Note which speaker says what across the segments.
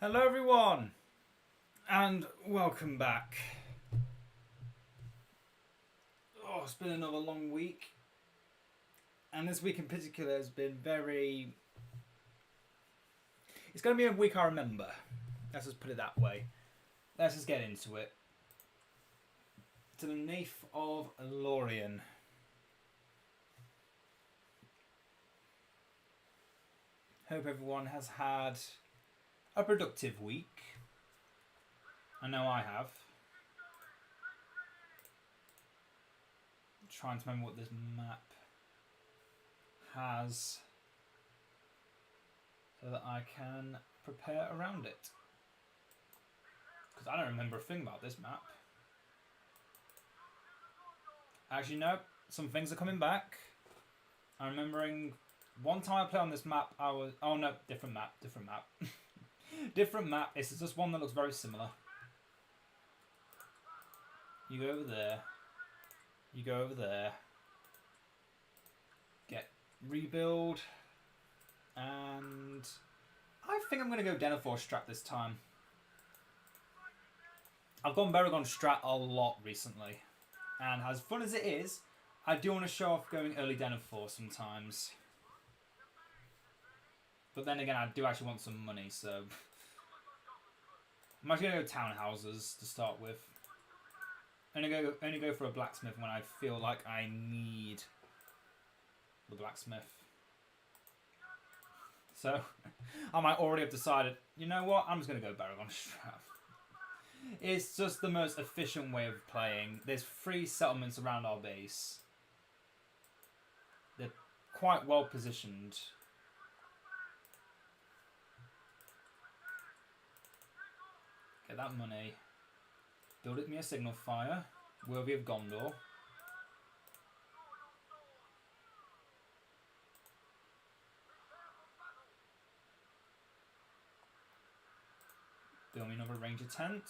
Speaker 1: Hello everyone, and welcome back. Oh, it's been another long week, and this week in particular has been very... It's going to be a week I remember. Let's just put it that way. Let's just get into it. To the Nath of Lorien. Hope everyone has had a productive week. I know I have. I'm trying to remember what this map has so that I can prepare around it. Because I don't remember a thing about this map. Actually, no, some things are coming back. I'm remembering one time I played on this map, I was... Oh no, different map. Different map. It's just one that looks very similar. You go over there. You go over there. Get rebuild. And I think I'm going to go Denethor strat this time. I've gone Baragon strat a lot recently. And as fun as it is, I do want to show off going early Denethor sometimes. But then again, I do actually want some money, so... I'm actually going to go townhouses to start with. Only go for a blacksmith when I feel like I need the blacksmith. So, I might already have decided, you know what, I'm just going to go Baragon Strat. It's just the most efficient way of playing. There's 3 settlements around our base. They're quite well positioned. Get that money. Build it me a signal fire. Worthy of Gondor. Build me another ranger tent.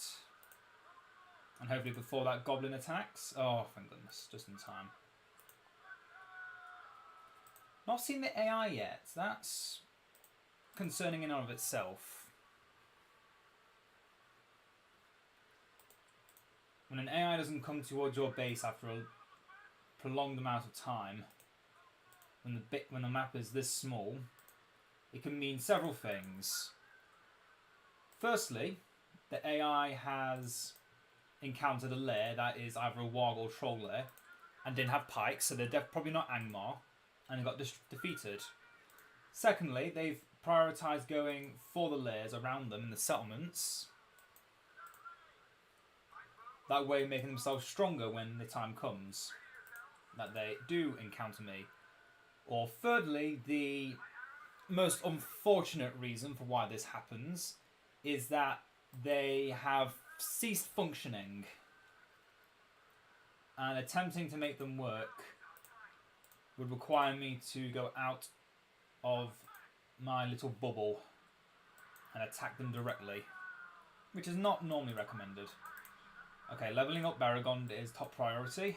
Speaker 1: And hopefully before that goblin attacks. Oh, thank goodness. Just in time. Not seen the AI yet. That's concerning in and of itself. When an AI doesn't come towards your base after a prolonged amount of time, when the map is this small, it can mean several things. Firstly, the AI has encountered a lair that is either a warg or troll lair, and didn't have pikes, so they're probably not Angmar, and got defeated. Secondly, they've prioritised going for the lairs around them in the settlements. That way making themselves stronger when the time comes that they do encounter me. Or thirdly, the most unfortunate reason for why this happens is that they have ceased functioning. And attempting to make them work would require me to go out of my little bubble and attack them directly, which is not normally recommended. Okay, levelling up Baragon is top priority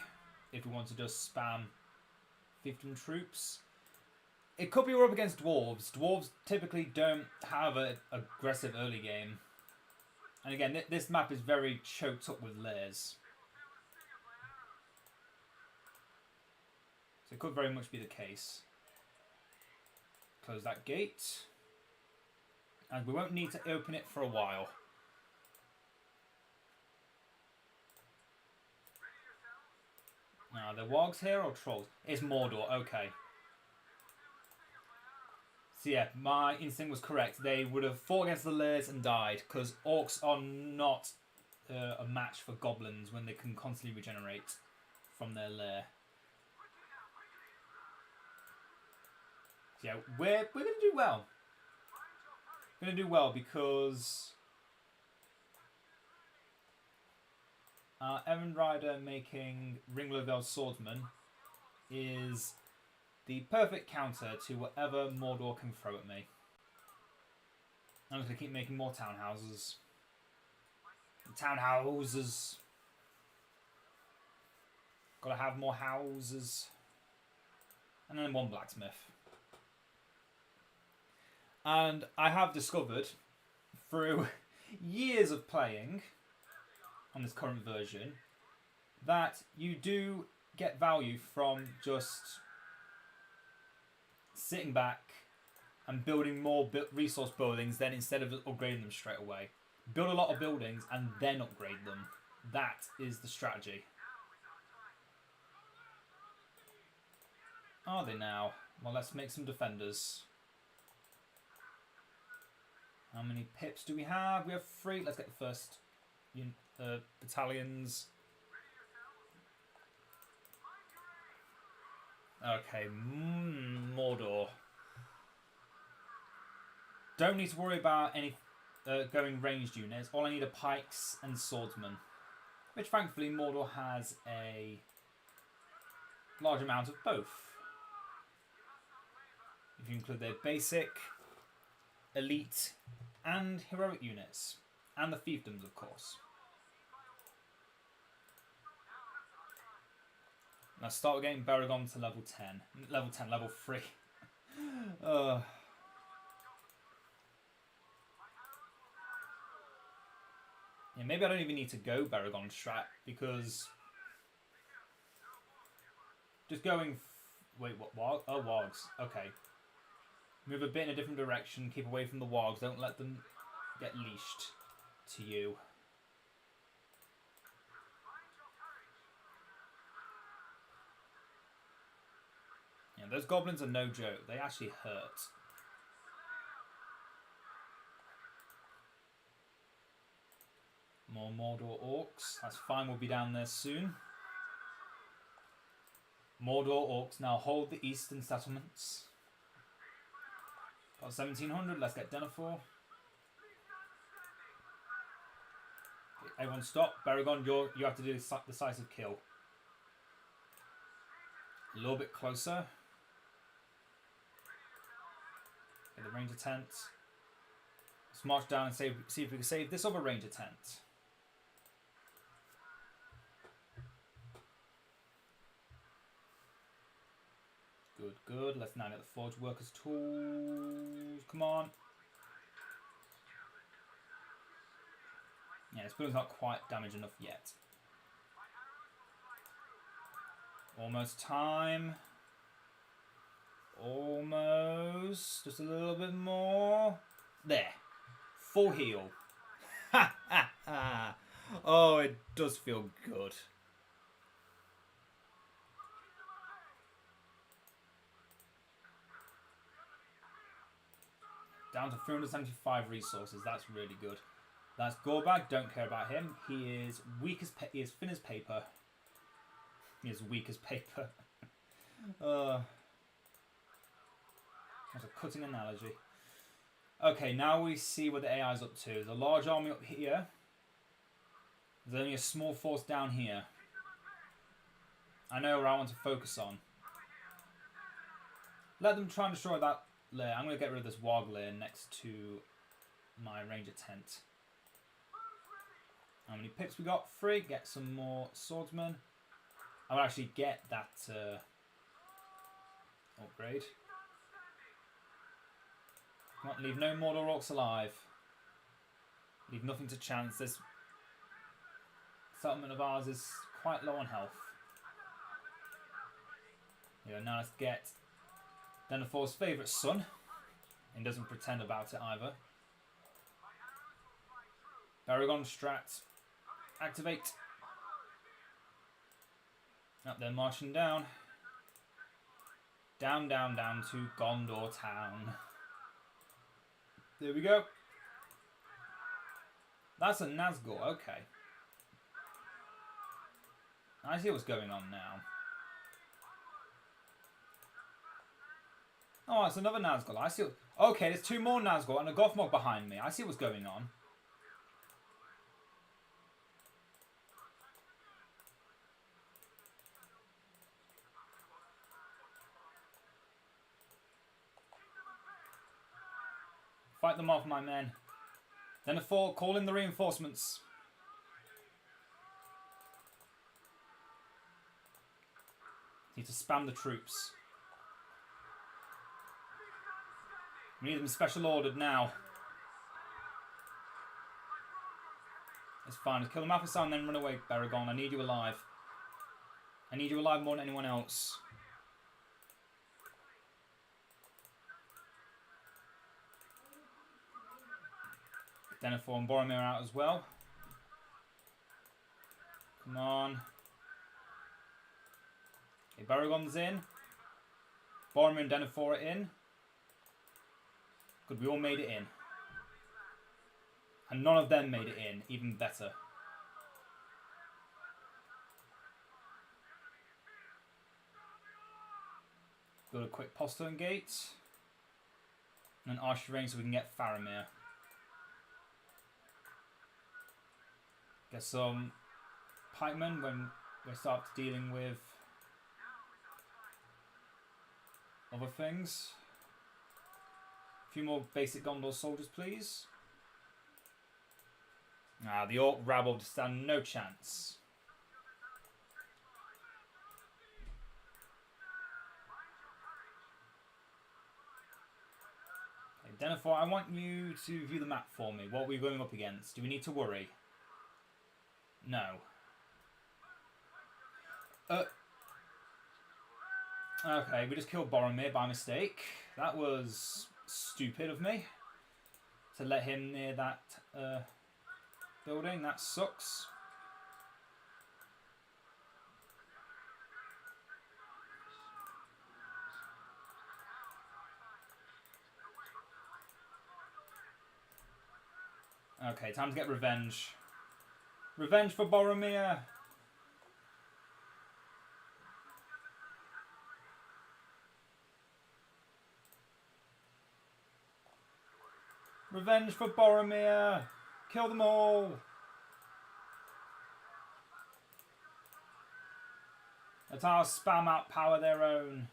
Speaker 1: if we want to just spam fiefdom troops. It could be we're up against dwarves. Dwarves typically don't have an aggressive early game. And again, this map is very choked up with lairs. So it could very much be the case. Close that gate. And we won't need to open it for a while. Now, are there wargs here or trolls? It's Mordor, okay. So yeah, my instinct was correct. They would have fought against the lairs and died, because orcs are not a match for goblins when they can constantly regenerate from their lair. So yeah, we're going to do well. We're going to do well because... Evan Rider making Ringlovel Swordsman is the perfect counter to whatever Mordor can throw at me. I'm just going to keep making more townhouses. Townhouses. Gotta have more houses. And then one blacksmith. And I have discovered through years of playing on this current version that you do get value from just sitting back and building more resource buildings then instead of upgrading them straight away. Build a lot of buildings and then upgrade them. That is the strategy. Are they now? Well, let's make some defenders. How many pips do we have? We have 3. Let's get the first battalions. Okay, Mordor. Don't need to worry about any going ranged units. All I need are pikes and swordsmen. Which thankfully Mordor has a large amount of both. If you include their basic, elite, and heroic units. And the fiefdoms, of course. Now start with getting Baragon to level 10. Level 3. Yeah, maybe I don't even need to go Baragon strat because just going. Wait, what? Warg? Oh, wargs. Okay. Move a bit in a different direction. Keep away from the wargs. Don't let them get leashed to you. Yeah, those goblins are no joke. They actually hurt. More Mordor orcs. That's fine, we'll be down there soon. Mordor orcs now hold the eastern settlements. Got 1700, let's get Denethor. Everyone stop. Baragon, you have to do the decisive kill. A little bit closer. Get the ranger tent. Let's march down and see if we can save this other ranger tent. Good, good. Let's now get the forge workers tools. Come on. Yeah, this building's not quite damaged enough yet. Almost time. Almost. Just a little bit more. There. Full heal. Ha ha ha. Oh, it does feel good. Down to 375 resources. That's really good. That's Gorbag. Don't care about him. He is weak as he is thin as paper. He is weak as paper. That's a cutting analogy. Okay, now we see what the AI is up to. There's a large army up here. There's only a small force down here. I know where I want to focus on. Let them try and destroy that lair. I'm going to get rid of this warg lair next to my ranger tent. How many pips we got? 3. Get some more swordsmen. I will actually get that upgrade. Come on, leave no Mordor orcs alive. Leave nothing to chance. This settlement of ours is quite low on health. Yeah, now let's get Denethor's favourite son. And doesn't pretend about it either. Baragon strat. Activate. Up there marching down. Down, down, down to Gondor town. There we go. That's a Nazgul, okay. I see what's going on now. Oh, it's another Nazgul. I see. Okay, there's 2 more Nazgul and a Gothmog behind me. I see what's going on. Fight them off, my men. Denethor, call in the reinforcements. Need to spam the troops. We need them special ordered now. That's fine. Just kill the Mathasar and then run away, Baragon. I need you alive. I need you alive more than anyone else. Denethor and Boromir out as well. Come on. Okay, Baragon's in. Boromir and Denethor are in. Good, we all made it in. And none of them made it in. Even better. Build a quick postern gate. And an archery range so we can get Faramir. Get some pikemen when we start dealing with other things. A few more basic Gondor soldiers, please. Ah, the Orc rabble stand no chance. Okay, Denethor, I want you to view the map for me. What are we going up against? Do we need to worry? No. Okay, we just killed Boromir by mistake. That was stupid of me. To let him near that building. That sucks. Okay, time to get revenge. Revenge for Boromir. Revenge for Boromir. Kill them all. Let our spam out power their own.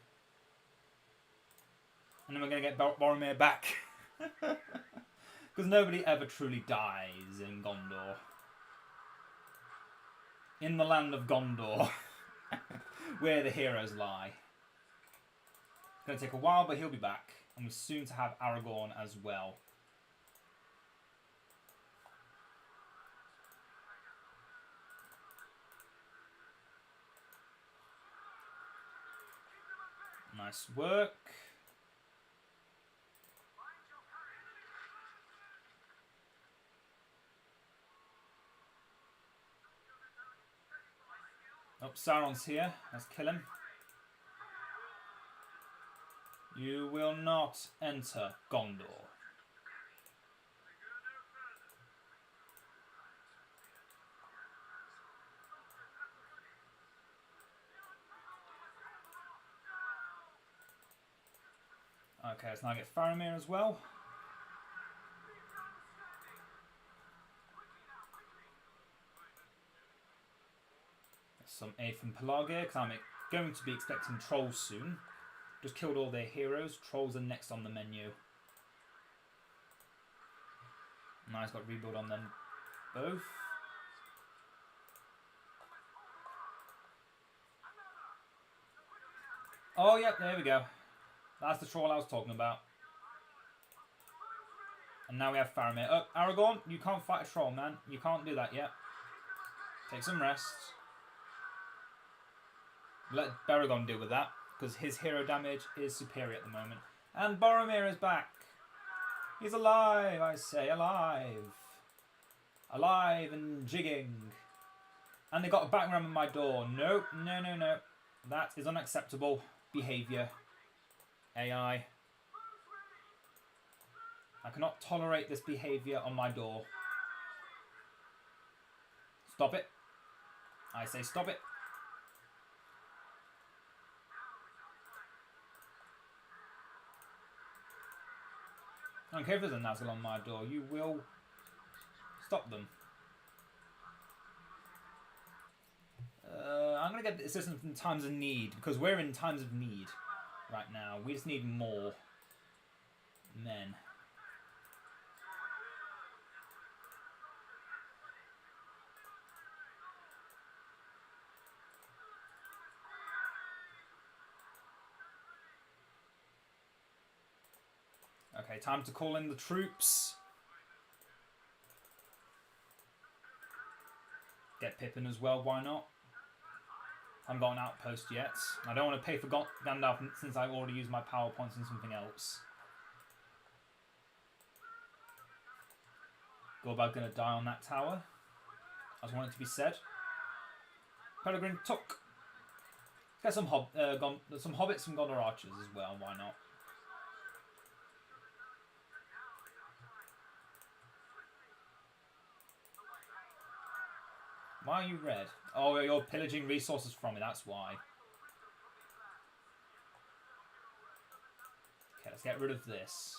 Speaker 1: And then we're going to get Boromir back. Because nobody ever truly dies in Gondor. In the land of Gondor. Where the heroes lie. It's going to take a while, but he'll be back. And we're soon to have Aragorn as well. Nice work. Oh, Sauron's here. Let's kill him. You will not enter Gondor. Okay, let's now get Faramir as well. Some aid from Pelagia, because I'm going to be expecting trolls soon. Just killed all their heroes. Trolls are next on the menu. Nice, got rebuild on them both. Oh, yep, there we go. That's the troll I was talking about. And now we have Faramir. Oh, Aragorn, you can't fight a troll, man. You can't do that yet. Take some rest. Let Baragon deal with that, because his hero damage is superior at the moment. And Boromir is back. He's alive, I say, alive. Alive and jigging. And they got a back ram on my door. Nope, no, no, no. That is unacceptable behaviour. AI. I cannot tolerate this behaviour on my door. Stop it. I say stop it. I don't care if there's a Nazgul on my door. You will stop them. I'm going to get assistance in times of need, because we're in times of need right now. We just need more men. Okay, time to call in the troops. Get Pippin as well, why not? I haven't got an outpost yet. I don't want to pay for Gandalf since I already used my power points on something else. Gorbag gonna die on that tower. I just want it to be said. Peregrine took. Get some hobbits from Gondor archers as well, why not? Why are you red? Oh, you're pillaging resources from me, that's why. Okay, let's get rid of this.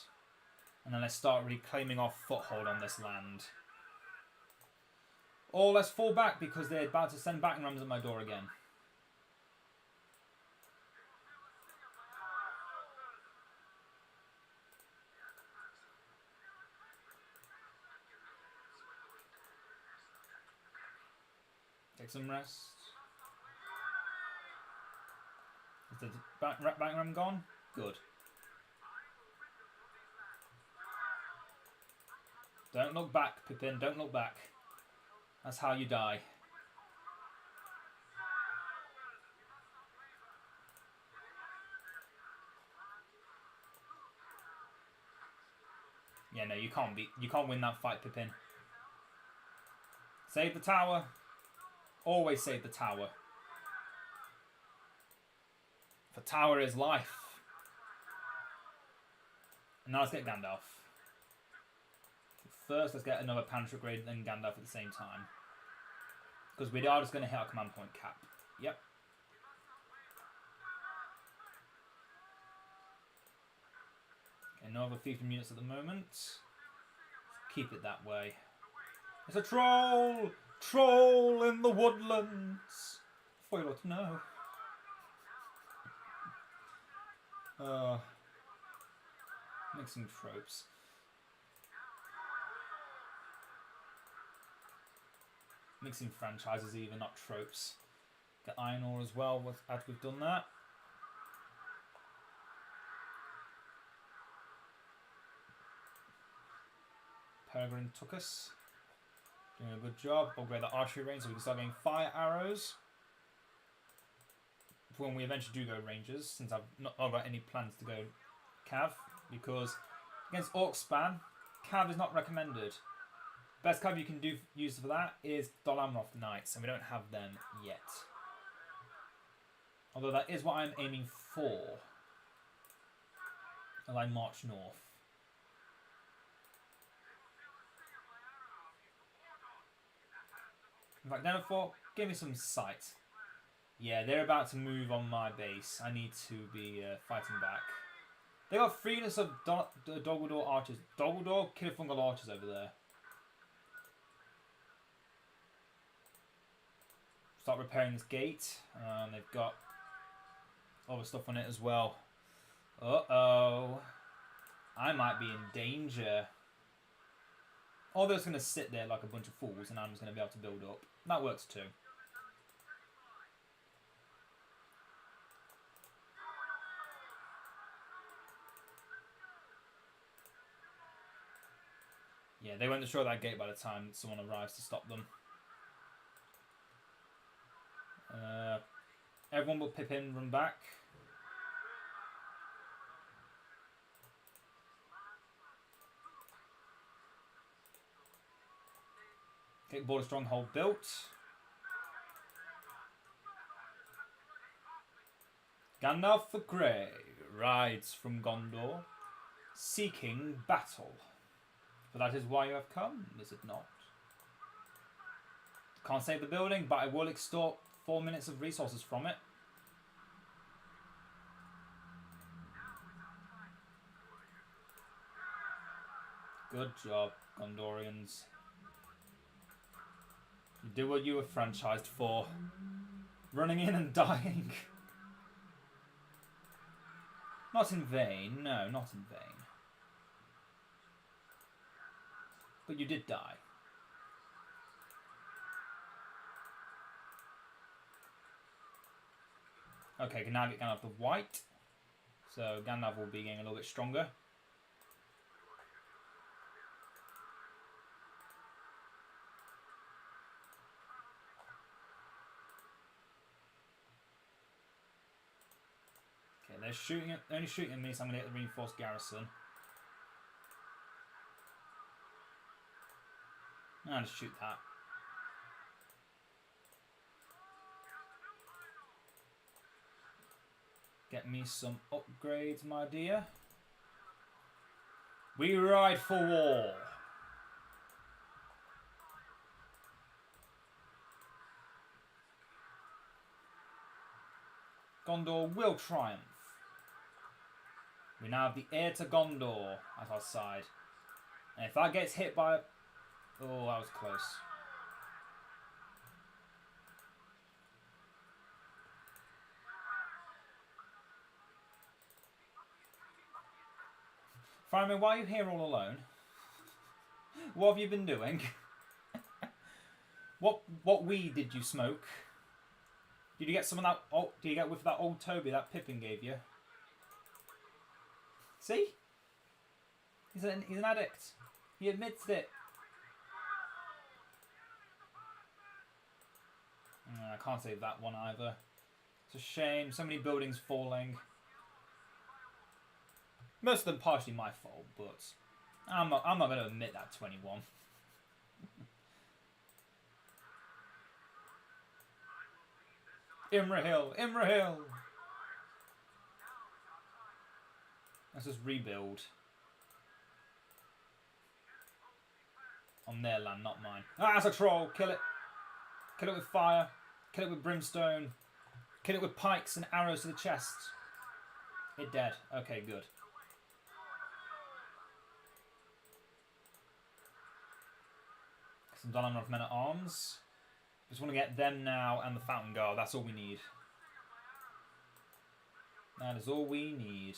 Speaker 1: And then let's start reclaiming our foothold on this land. Or let's fall back because they're about to send battering rams at my door again. Take some rest. Is the battering ram gone? Good. Don't look back, Pippin. Don't look back. That's how you die. Yeah, no, you can't win that fight, Pippin. Save the tower. Always save the tower. For tower is life. And now let's get Gandalf. First, let's get another Panther upgrade and Gandalf at the same time. Because we are just going to hit our command point cap. Yep. Okay, no other fiefdom units at the moment. Keep it that way. It's a troll! Troll in the woodlands! For you to know. Mixing tropes. Mixing franchises even, not tropes. Get iron ore as well after we've done that. Peregrine took us. Doing a good job. Upgrade the archery range so we can start getting fire arrows. For when we eventually do go rangers, since I've not got any plans to go Cav, because against Orc Span, Cav is not recommended. Best Cav you can use for that is Dol Amroth Knights, and we don't have them yet. Although that is what I'm aiming for as I march north. In fact, Denethor, give me some sight. Yeah, they're about to move on my base. I need to be fighting back. They got 3 units of Dol archers. Dol Killafungal archers over there. Start repairing this gate. They've got other stuff on it as well. Uh-oh. I might be in danger. Or they're just going to sit there like a bunch of fools and I'm just going to be able to build up. That works too. Yeah, they won't destroy that gate by the time someone arrives to stop them. Everyone will pip in, run back. Get border stronghold built. Gandalf the Grey rides from Gondor, seeking battle. For that is why you have come, is it not? Can't save the building, but I will extort 4 minutes of resources from it. Good job, Gondorians. You did what you were franchised for. Running in and dying. Not in vain, no, not in vain. But you did die. Okay, can now get Gandalf the White. So Gandalf will be getting a little bit stronger. they're only shooting at me, so I'm going to hit the reinforced garrison. I'll just shoot that. Get me some upgrades, my dear. We ride for war. Gondor will triumph. We now have the heir to Gondor at our side. And if that gets hit by... Oh, that was close. Faramir, why are you here all alone? What have you been doing? What weed did you smoke? Did you get some of that? Oh, did you get with that old Toby that Pippin gave you? See, he's an addict. He admits it. I can't save that one either. It's a shame. So many buildings falling. Most of them partially my fault, but I'm not going to admit that 21. Imrahil! Imrahil! Let's just rebuild. On their land, not mine. Ah, it's a troll! Kill it! Kill it with fire. Kill it with brimstone. Kill it with pikes and arrows to the chest. It dead. Okay, good. Some Donner of men at arms. Just want to get them now and the Fountain Guard. That's all we need. That is all we need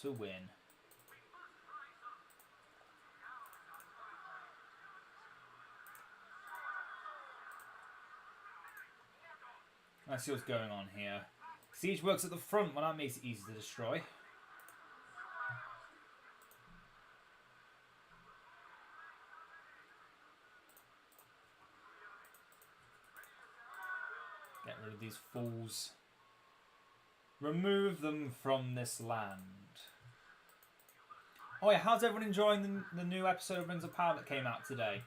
Speaker 1: to win. Let's see what's going on here. Siege works at the front, well that makes it easy to destroy. Get rid of these fools. Remove them from this land. Oh yeah, how's everyone enjoying the new episode of Rings of Power that came out today?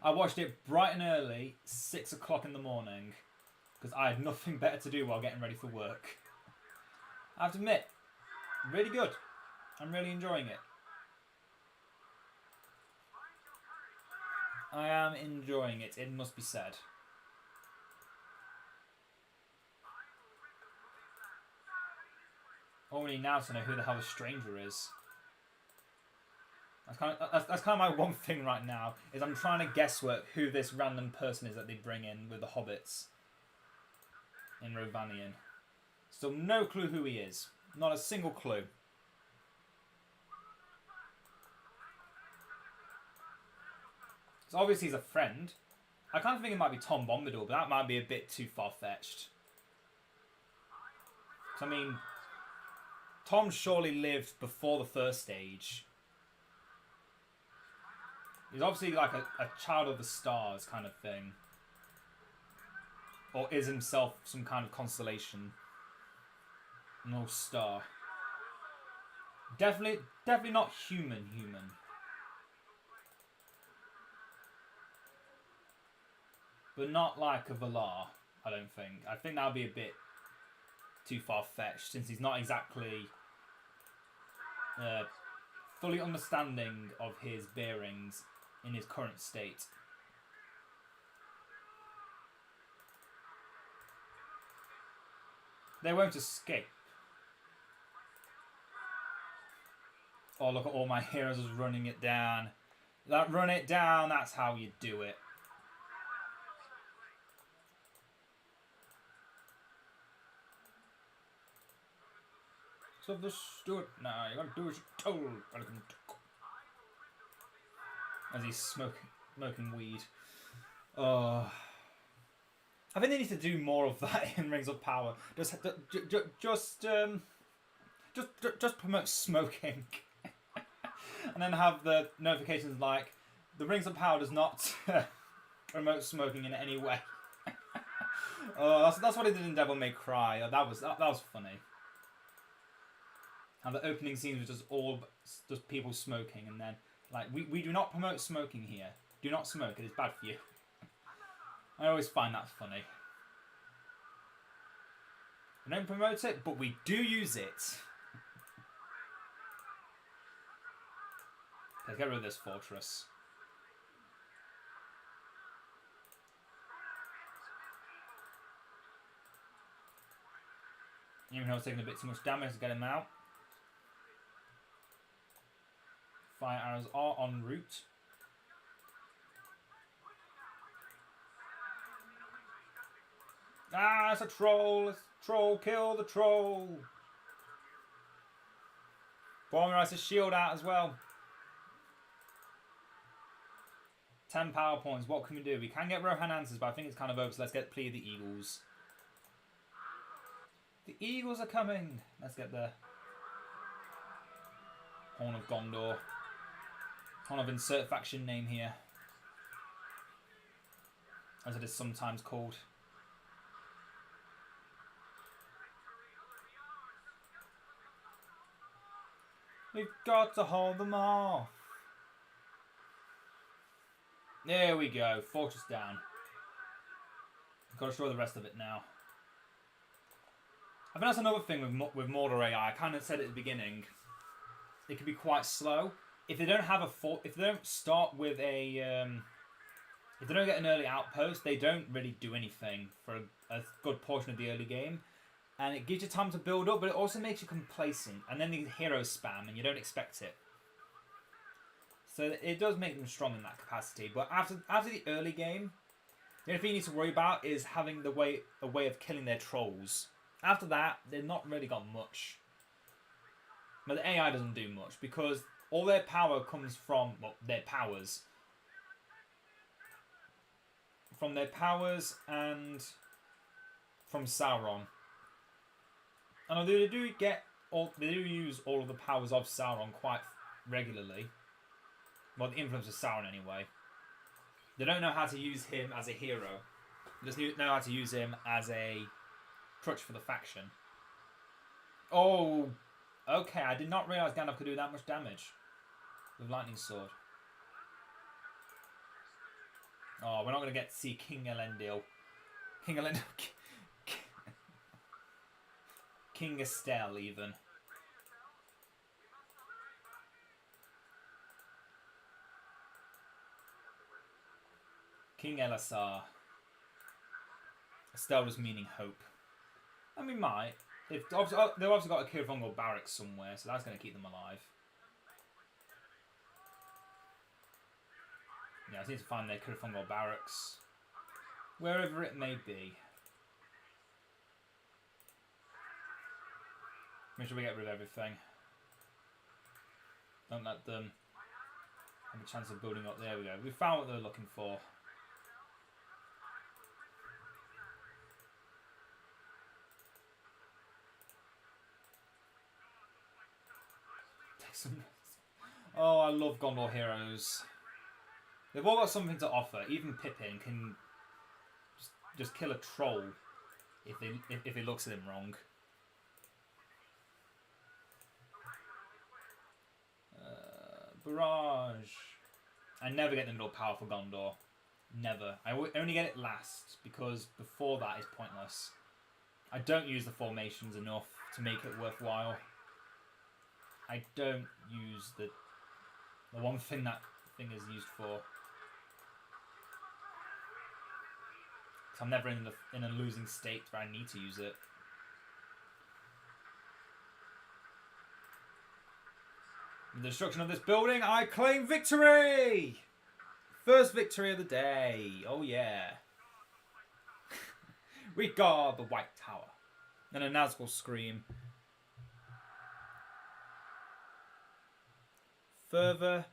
Speaker 1: I watched it bright and early, 6 o'clock in the morning. Because I had nothing better to do while getting ready for work. I have to admit, really good. I'm really enjoying it. I am enjoying it, it must be said. All we need now is to know who the hell the stranger is. That's kind of my one thing right now, is I'm trying to guesswork who this random person is that they bring in with the hobbits. In Rovanian. Still no clue who he is. Not a single clue. So obviously he's a friend. I kind of think it might be Tom Bombadil, but that might be a bit too far-fetched. I mean, Tom surely lived before the First Age. He's obviously like a child of the stars kind of thing. Or is himself some kind of constellation. No star. Definitely not human. But not like a Valar, I don't think. I think that would be a bit too far-fetched, since he's not exactly fully understanding of his bearings in his current state. They won't escape. Oh, look at all my heroes just running it down. Run it down, that's how you do it. So the steward, now you gotta do as you're told. As he's smoking weed. Oh. I think they need to do more of that in Rings of Power. Just promote smoking, and then have the notifications like the Rings of Power does not promote smoking in any way. Oh, that's what he did in Devil May Cry. That was funny. And the opening scenes was just people smoking, and then like we do not promote smoking here. Do not smoke; it is bad for you. I always find that funny. We don't promote it, but we do use it. Let's get rid of this fortress. Even though I was taking a bit too much damage to get him out. Fire arrows are en route. Ah, it's a troll! It's a troll! Kill the troll! Bomber has his shield out as well. 10 power points. What can we do? We can get Rohan answers, but I think it's kind of over, so let's get Plea of the Eagles. The Eagles are coming! Let's get the Horn of Gondor. Horn of insert faction name here. As it is sometimes called. We've got to hold them off. There we go. Fortress down. I've got to destroy the rest of it now. I think that's another thing with Mordor AI. I kind of said at the beginning, it can be quite slow. If they don't have if they don't start with a, if they don't get an early outpost, they don't really do anything for a good portion of the early game. And it gives you time to build up, but it also makes you complacent. And then the heroes spam, and you don't expect it. So it does make them strong in that capacity. But after the early game, the only thing you need to worry about is having a way of killing their trolls. After that, they've not really got much. But the AI doesn't do much, because all their power comes from, well, their powers. From their powers and from Sauron. And although they do use all of the powers of Sauron quite regularly. Well, the influence of Sauron anyway. They don't know how to use him as a hero. They just know how to use him as a crutch for the faction. Oh, okay. I did not realise Gandalf could do that much damage with Lightning Sword. Oh, we're not going to get to see King Elendil. King Estelle, even. King Elisar. Estelle just meaning hope. And we might. They've obviously got a Kirfungal barracks somewhere, so that's going to keep them alive. Yeah, I just need to find their Kirfungal barracks. Wherever it may be. Make sure we get rid of everything. Don't let them have a chance of building up. There we go. We found what they were looking for. Take some. Oh, I love Gondor heroes. They've all got something to offer. Even Pippin can just kill a troll if he looks at him wrong. Barrage. I never get the middle power for Gondor. Never. I only get it last, because before that is pointless. I don't use the formations enough to make it worthwhile. I don't use the one thing that thing is used for. Because I'm never in a losing state where I need to use it. With the destruction of this building, I claim victory! First victory of the day. Oh yeah. We guard the White Tower. And a Nazgul scream. Further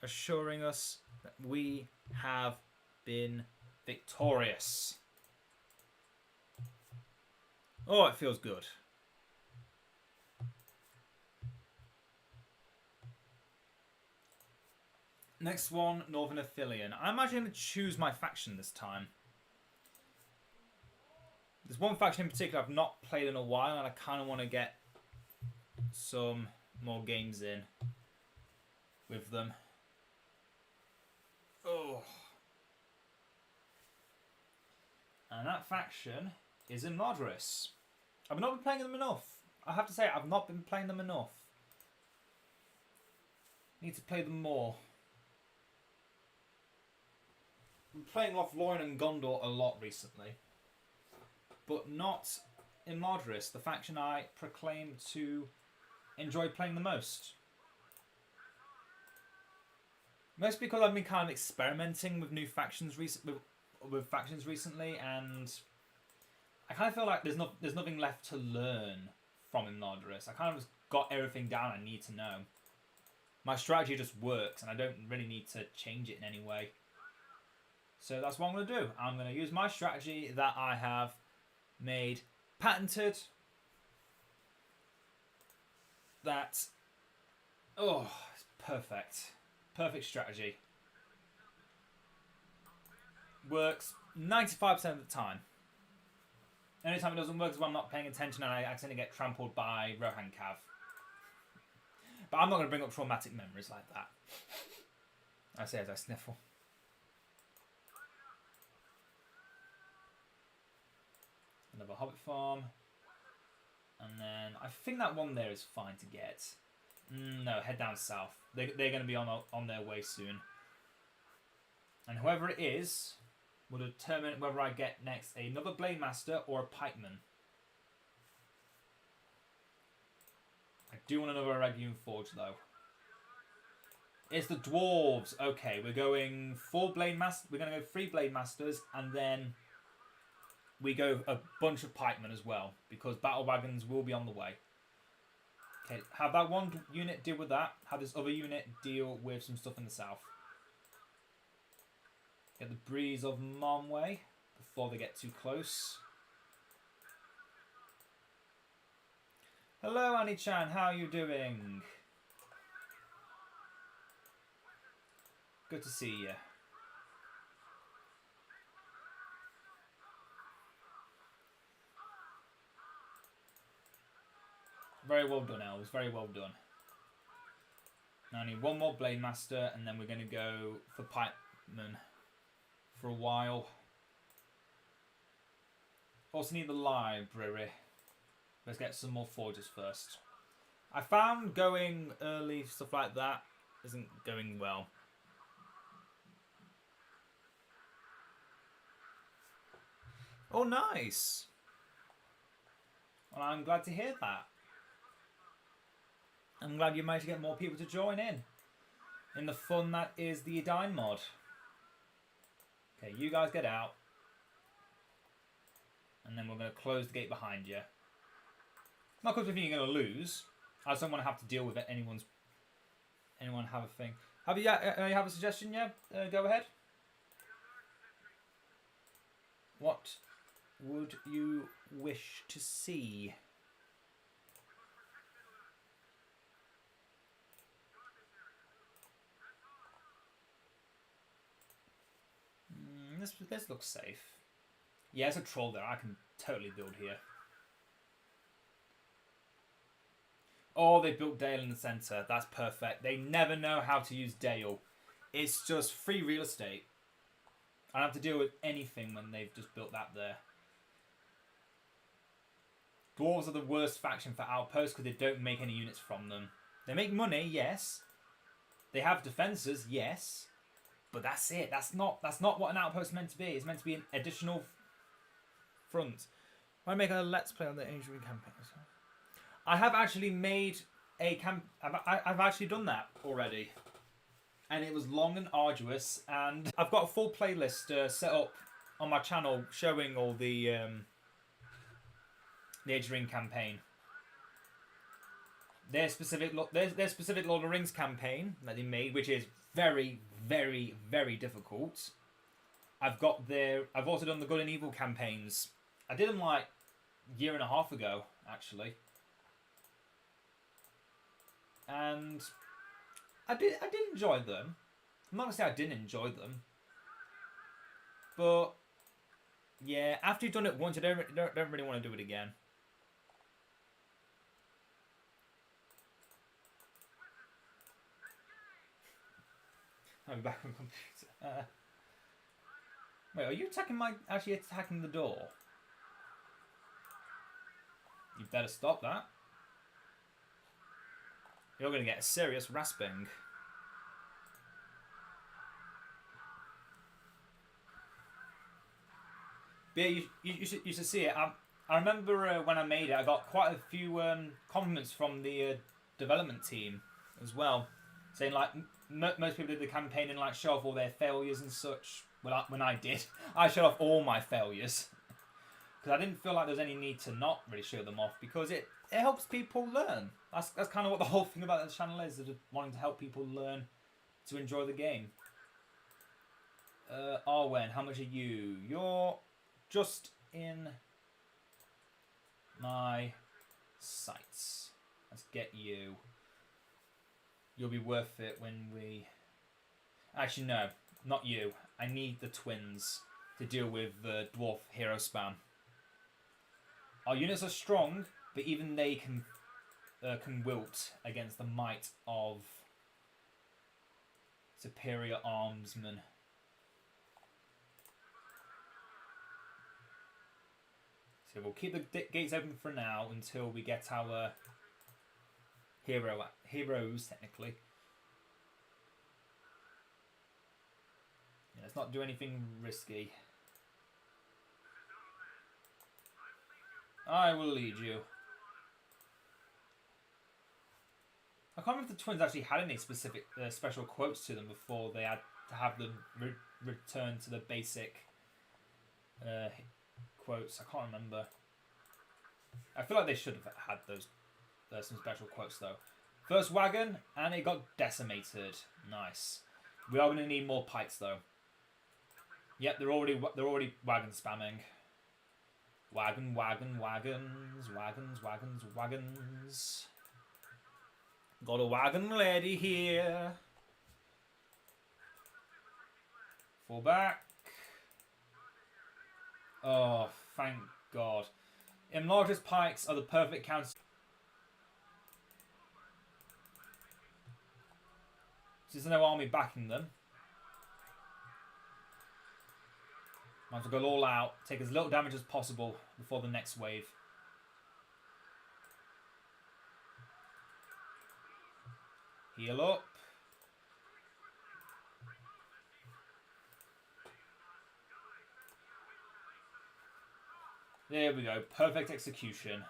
Speaker 1: assuring us that we have been victorious. Oh, it feels good. Next one, Northern Athelion. I'm actually going to choose my faction this time. There's one faction in particular I've not played in a while, and I kind of want to get some more games in with them. Oh. And that faction is in Imladris. I've not been playing them enough. I have to say, I've not been playing them enough. Need to play them more. I'm playing Lothlorien and Gondor a lot recently. But not in Imladris, the faction I proclaim to enjoy playing the most. Mostly because I've been kind of experimenting with new factions with factions recently, and I kind of feel like there's nothing left to learn from Imladris. I kind of just got everything down I need to know. My strategy just works, and I don't really need to change it in any way. So that's what I'm going to do. I'm going to use my strategy that I have made patented. That, oh, it's perfect. Perfect strategy. Works 95% of the time. The only time it doesn't work is when I'm not paying attention and I accidentally get trampled by Rohan Cav. But I'm not going to bring up traumatic memories like that. I say as I sniffle. Another Hobbit farm. And then I think that one there is fine to get. No, head down south. They're going to be on their way soon. And whoever it is will determine whether I get next another Blade Master or a Pikeman. I do want another Aragian Forge though. It's the Dwarves. Okay, we're going 4 Blade Masters. We're going to go 3 Blade Masters, and then we go a bunch of pikemen as well, because battle wagons will be on the way. Okay, have that one unit deal with that. Have this other unit deal with some stuff in the south. Get the breeze of Momway before they get too close. Hello, Annie-chan. How are you doing? Good to see you. Very well done, elves. Very well done. Now I need one more Blade Master, and then we're going to go for Pikeman for a while. Also need the library. Let's get some more forges first. I found going early, stuff like that, isn't going well. Oh, nice. Well, I'm glad to hear that. I'm glad you managed to get more people to join in the fun that is the Edain Mod. Okay, you guys get out. And then we're going to close the gate behind you. Not because we think you're going to lose. I just don't want to have to deal with it. Anyone have a thing? Have you have a suggestion? Yeah, go ahead. What would you wish to see? This looks safe. Yeah, there's a troll there. I can totally build here. Oh, they built Dale in the centre. That's perfect. They never know how to use Dale. It's just free real estate. I don't have to deal with anything when they've just built that there. Dwarves are the worst faction for outposts because they don't make any units from them. They make money, yes. They have defences, yes. But that's it. That's not what an outpost is meant to be. It's meant to be an additional front. Why make a let's play on the Adrian campaign? I have actually made a I've actually done that already, and it was long and arduous. And I've got a full playlist set up on my channel showing all the Adrian campaign. Their specific Lord of the Rings campaign that they made, which is very, very, very difficult. I've also done the Good and Evil campaigns. I did them like a year and a half ago, actually. And I did enjoy them. I'm not gonna say I didn't enjoy them. But yeah, after you've done it once, you don't really want to do it again. I'll be back on the computer. Wait, are you actually attacking the door? You better stop that. You're going to get a serious rasping. But yeah, you should see it. I remember when I made it, I got quite a few compliments from the development team as well, saying like most people did the campaign and like show off all their failures and such. Well, when I did, I showed off all my failures because I didn't feel like there was any need to not really show them off because it helps people learn. That's kind of what the whole thing about the channel is wanting to help people learn to enjoy the game. Arwen, how much are you? You're just in my sights. Let's get you. You'll be worth it when we... Actually, no. Not you. I need the twins to deal with the dwarf hero spam. Our units are strong, but even they can wilt against the might of superior armsmen. So we'll keep the gates open for now until we get our heroes, technically. Yeah, let's not do anything risky. I will lead you. I can't remember if the twins actually had any specific special quotes to them before they had to have them return to the basic quotes. I can't remember. I feel like they should have had those. There's some special quotes though. First wagon, and it got decimated. Nice. We are going to need more pikes though. Yep, they're already wagon spamming. Wagon, wagons, wagons. Got a wagon ready here. Fall back. Oh, thank God. Enlarger's pikes are the perfect counter. There's no army backing them. Might as well go all out. Take as little damage as possible before the next wave. Heal up. There we go. Perfect execution.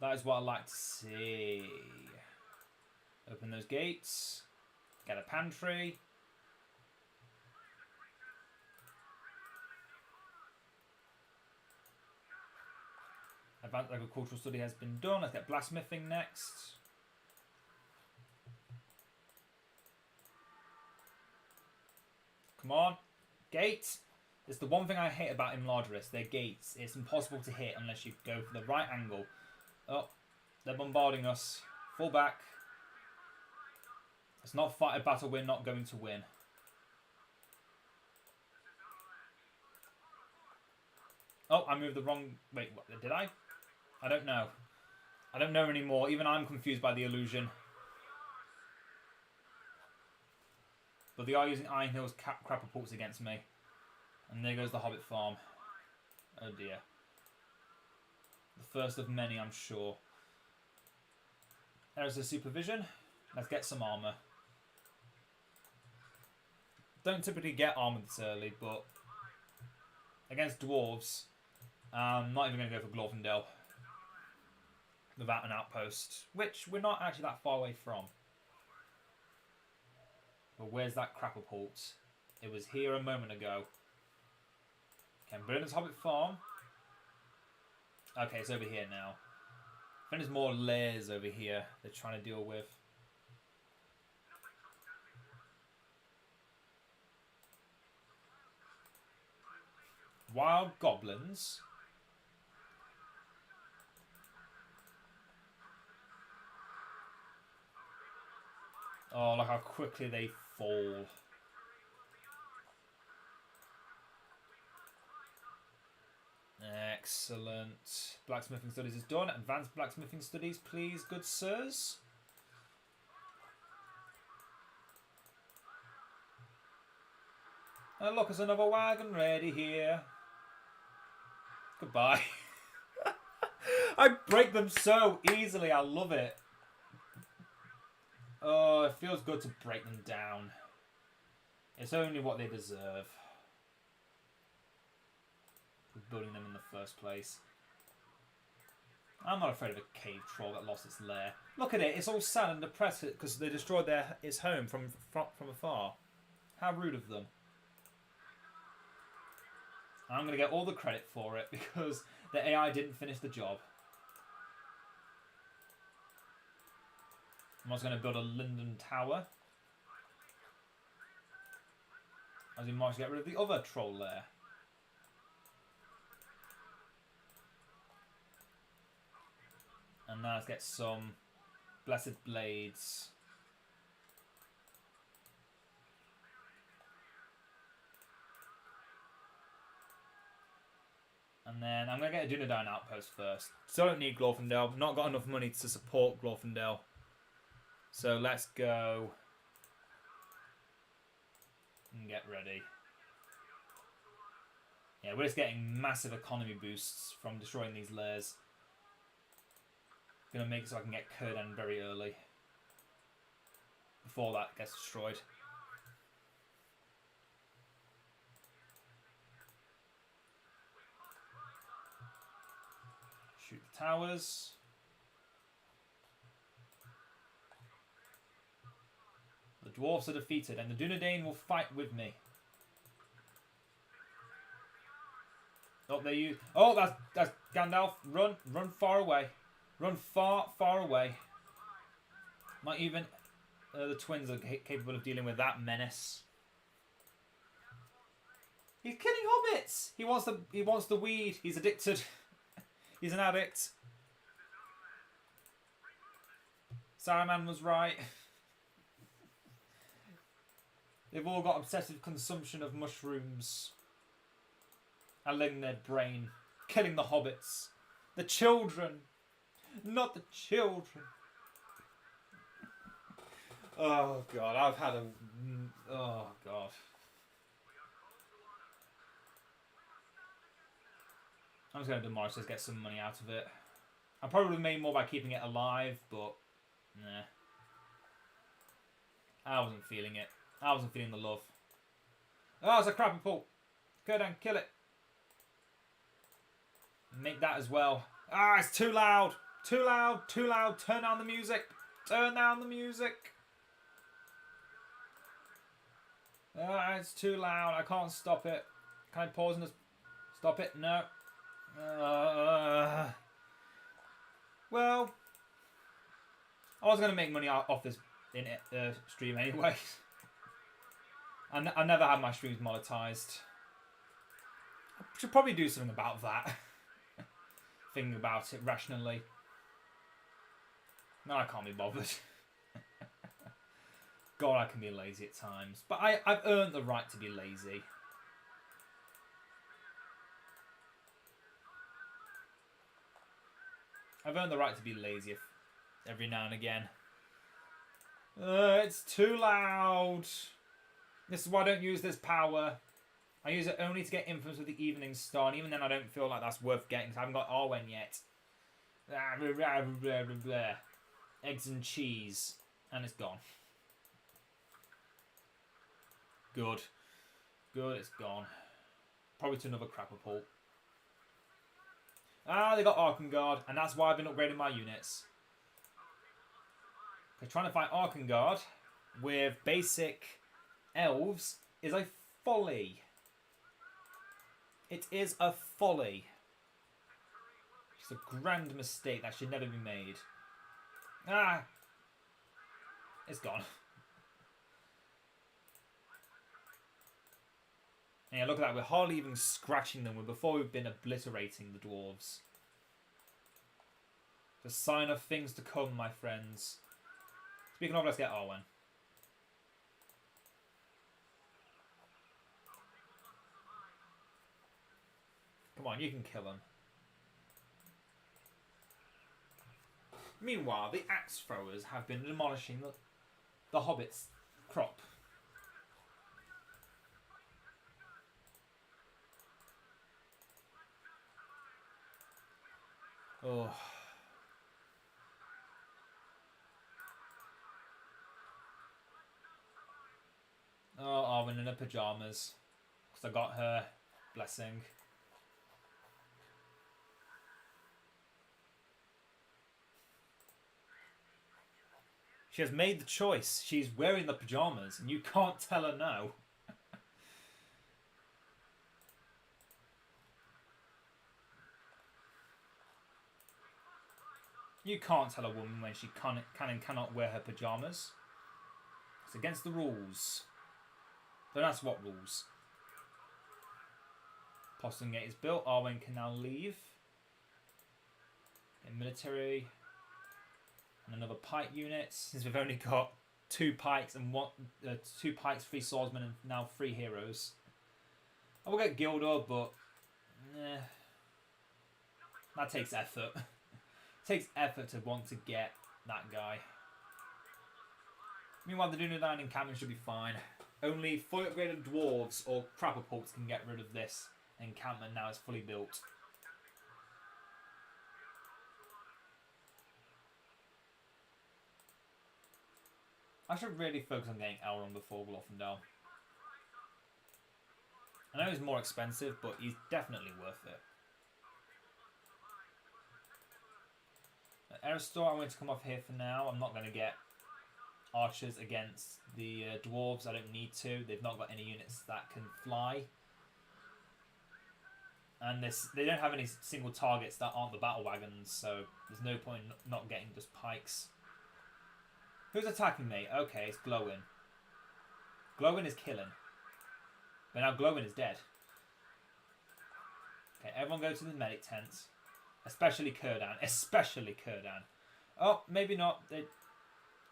Speaker 1: That is what I like to see. Open those gates. Get a pantry. Advanced agricultural study has been done. Let's get blacksmithing next. Come on. Gates. It's the one thing I hate about Enlargeris. Their gates. It's impossible to hit unless you go for the right angle. Oh, they're bombarding us. Fall back. Let's not fight a battle we're not going to win. Oh, I moved the wrong... Wait, what, did I? I don't know. I don't know anymore. Even I'm confused by the illusion. But they are using Iron Hill's crapapults against me. And there goes the Hobbit farm. Oh dear. The first of many, I'm sure. There's the supervision. Let's get some armour. Don't typically get armour this early, but against dwarves, I'm not even going to go for Glorfindel without an outpost, which we're not actually that far away from. But where's that crapapult? It was here a moment ago. Okay, Bernard's Hobbit farm. Okay, it's over here now. I think there's more layers over here they're trying to deal with. Wild goblins. Oh, look how quickly they fall. Excellent. Blacksmithing studies is done. Advanced blacksmithing studies, please, good sirs. And look, there's another wagon ready here. Goodbye. I break them so easily. I love it. Oh, it feels good to break them down. It's only what they deserve. For building them in the first place. I'm not afraid of a cave troll that lost its lair. Look at it. It's all sad and depressed because they destroyed its home from afar. How rude of them. I'm going to get all the credit for it because the AI didn't finish the job. I was going to build a Linden Tower. As we march to get rid of the other troll lair. And now let's get some Blessed Blades. And then I'm going to get a Dunedain outpost first. So I don't need Glorfindel. Not got enough money to support Glorfindel. So let's go and get ready. Yeah, we're just getting massive economy boosts from destroying these lairs. Gonna make it so I can get Kurdan very early. Before that gets destroyed. Shoot the towers. The dwarves are defeated and the Dunedain will fight with me. Oh, they use. Oh, that's Gandalf. Run far away. Run far, far away. Not even the twins are capable of dealing with that menace. He's killing hobbits. He wants the weed. He's addicted. He's an addict. Saruman was right. They've all got obsessive consumption of mushrooms. And letting their brain. Killing the hobbits. The children. Not the children. Oh, God. I've had a... Oh, God. I'm just going to demolish this, get some money out of it. I probably would have made more by keeping it alive, but... Nah. I wasn't feeling it. I wasn't feeling the love. Oh, it's a crappy pull. Go down, kill it. Make that as well. Ah, it's too loud. Too loud, too loud. Turn down the music. Turn down the music. Ah, it's too loud. I can't stop it. Can I pause and just stop it? No. Well, I was going to make money off this stream anyway. I never had my streams monetized. I should probably do something about that. Think about it rationally. No, I can't be bothered. God, I can be lazy at times. But I've earned the right to be lazy. I've earned the right to be lazy every now and again. It's too loud. This is why I don't use this power. I use it only to get influence with the Evening Star, and even then I don't feel like that's worth getting, because I haven't got Arwen yet. Eggs and cheese. And it's gone. Good. Good, it's gone. Probably to another crapper pull. Ah, they got Arkengard, and that's why I've been upgrading my units. Because trying to fight Arkengard with basic elves is a folly. It is a folly. It's a grand mistake that should never be made. Ah! It's gone. Yeah, look at that. We're hardly even scratching them before we've been obliterating the dwarves. The sign of things to come, my friends. Speaking of, let's get Arwen. Come on, you can kill him. Meanwhile, the axe throwers have been demolishing the hobbits' crop. Oh. Oh, Arwen in her pyjamas. Because I got her blessing. She has made the choice. She's wearing the pyjamas, and you can't tell her no. You can't tell a woman when she can and cannot wear her pyjamas. It's against the rules. Don't ask what rules. Postern Gate is built. Arwen can now leave. In military. And another pike unit. Since we've only got 2 pikes and 2 pikes, 3 swordsmen, and now 3 heroes. I will get Gildor, but that takes effort. It takes effort to want to get that guy. Meanwhile, the Dunedain encampment should be fine. Only fully upgraded dwarves or crapperpults can get rid of this encampment now it's fully built. I should really focus on getting Elrond before Glorfindel. I know he's more expensive, but he's definitely worth it. Eristor, I'm going to come off here for now. I'm not going to get archers against the dwarves. I don't need to. They've not got any units that can fly. And they don't have any single targets that aren't the battle wagons, so there's no point in not getting just pikes. Who's attacking me? Okay, it's Glowin. Glowin is killing. But now Glowin is dead. Okay, everyone go to the medic tents. Especially Círdan. Especially Círdan. Oh, maybe not. They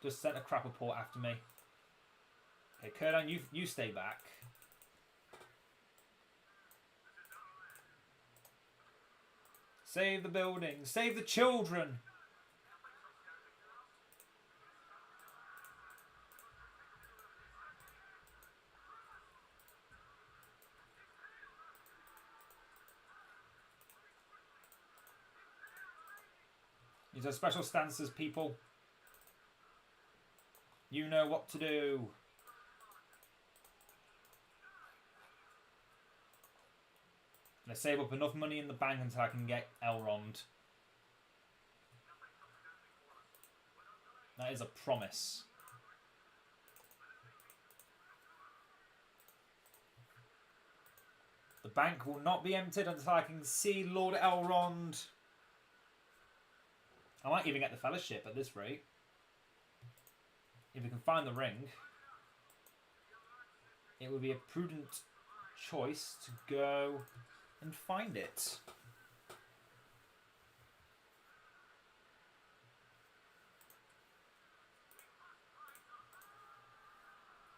Speaker 1: just sent a crapperport after me. Okay, Círdan, you stay back. Save the buildings. Save the children. These are special stances, people. You know what to do. I'm going to save up enough money in the bank until I can get Elrond. That is a promise. The bank will not be emptied until I can see Lord Elrond. I might even get the Fellowship at this rate. If we can find the ring, it would be a prudent choice to go and find it.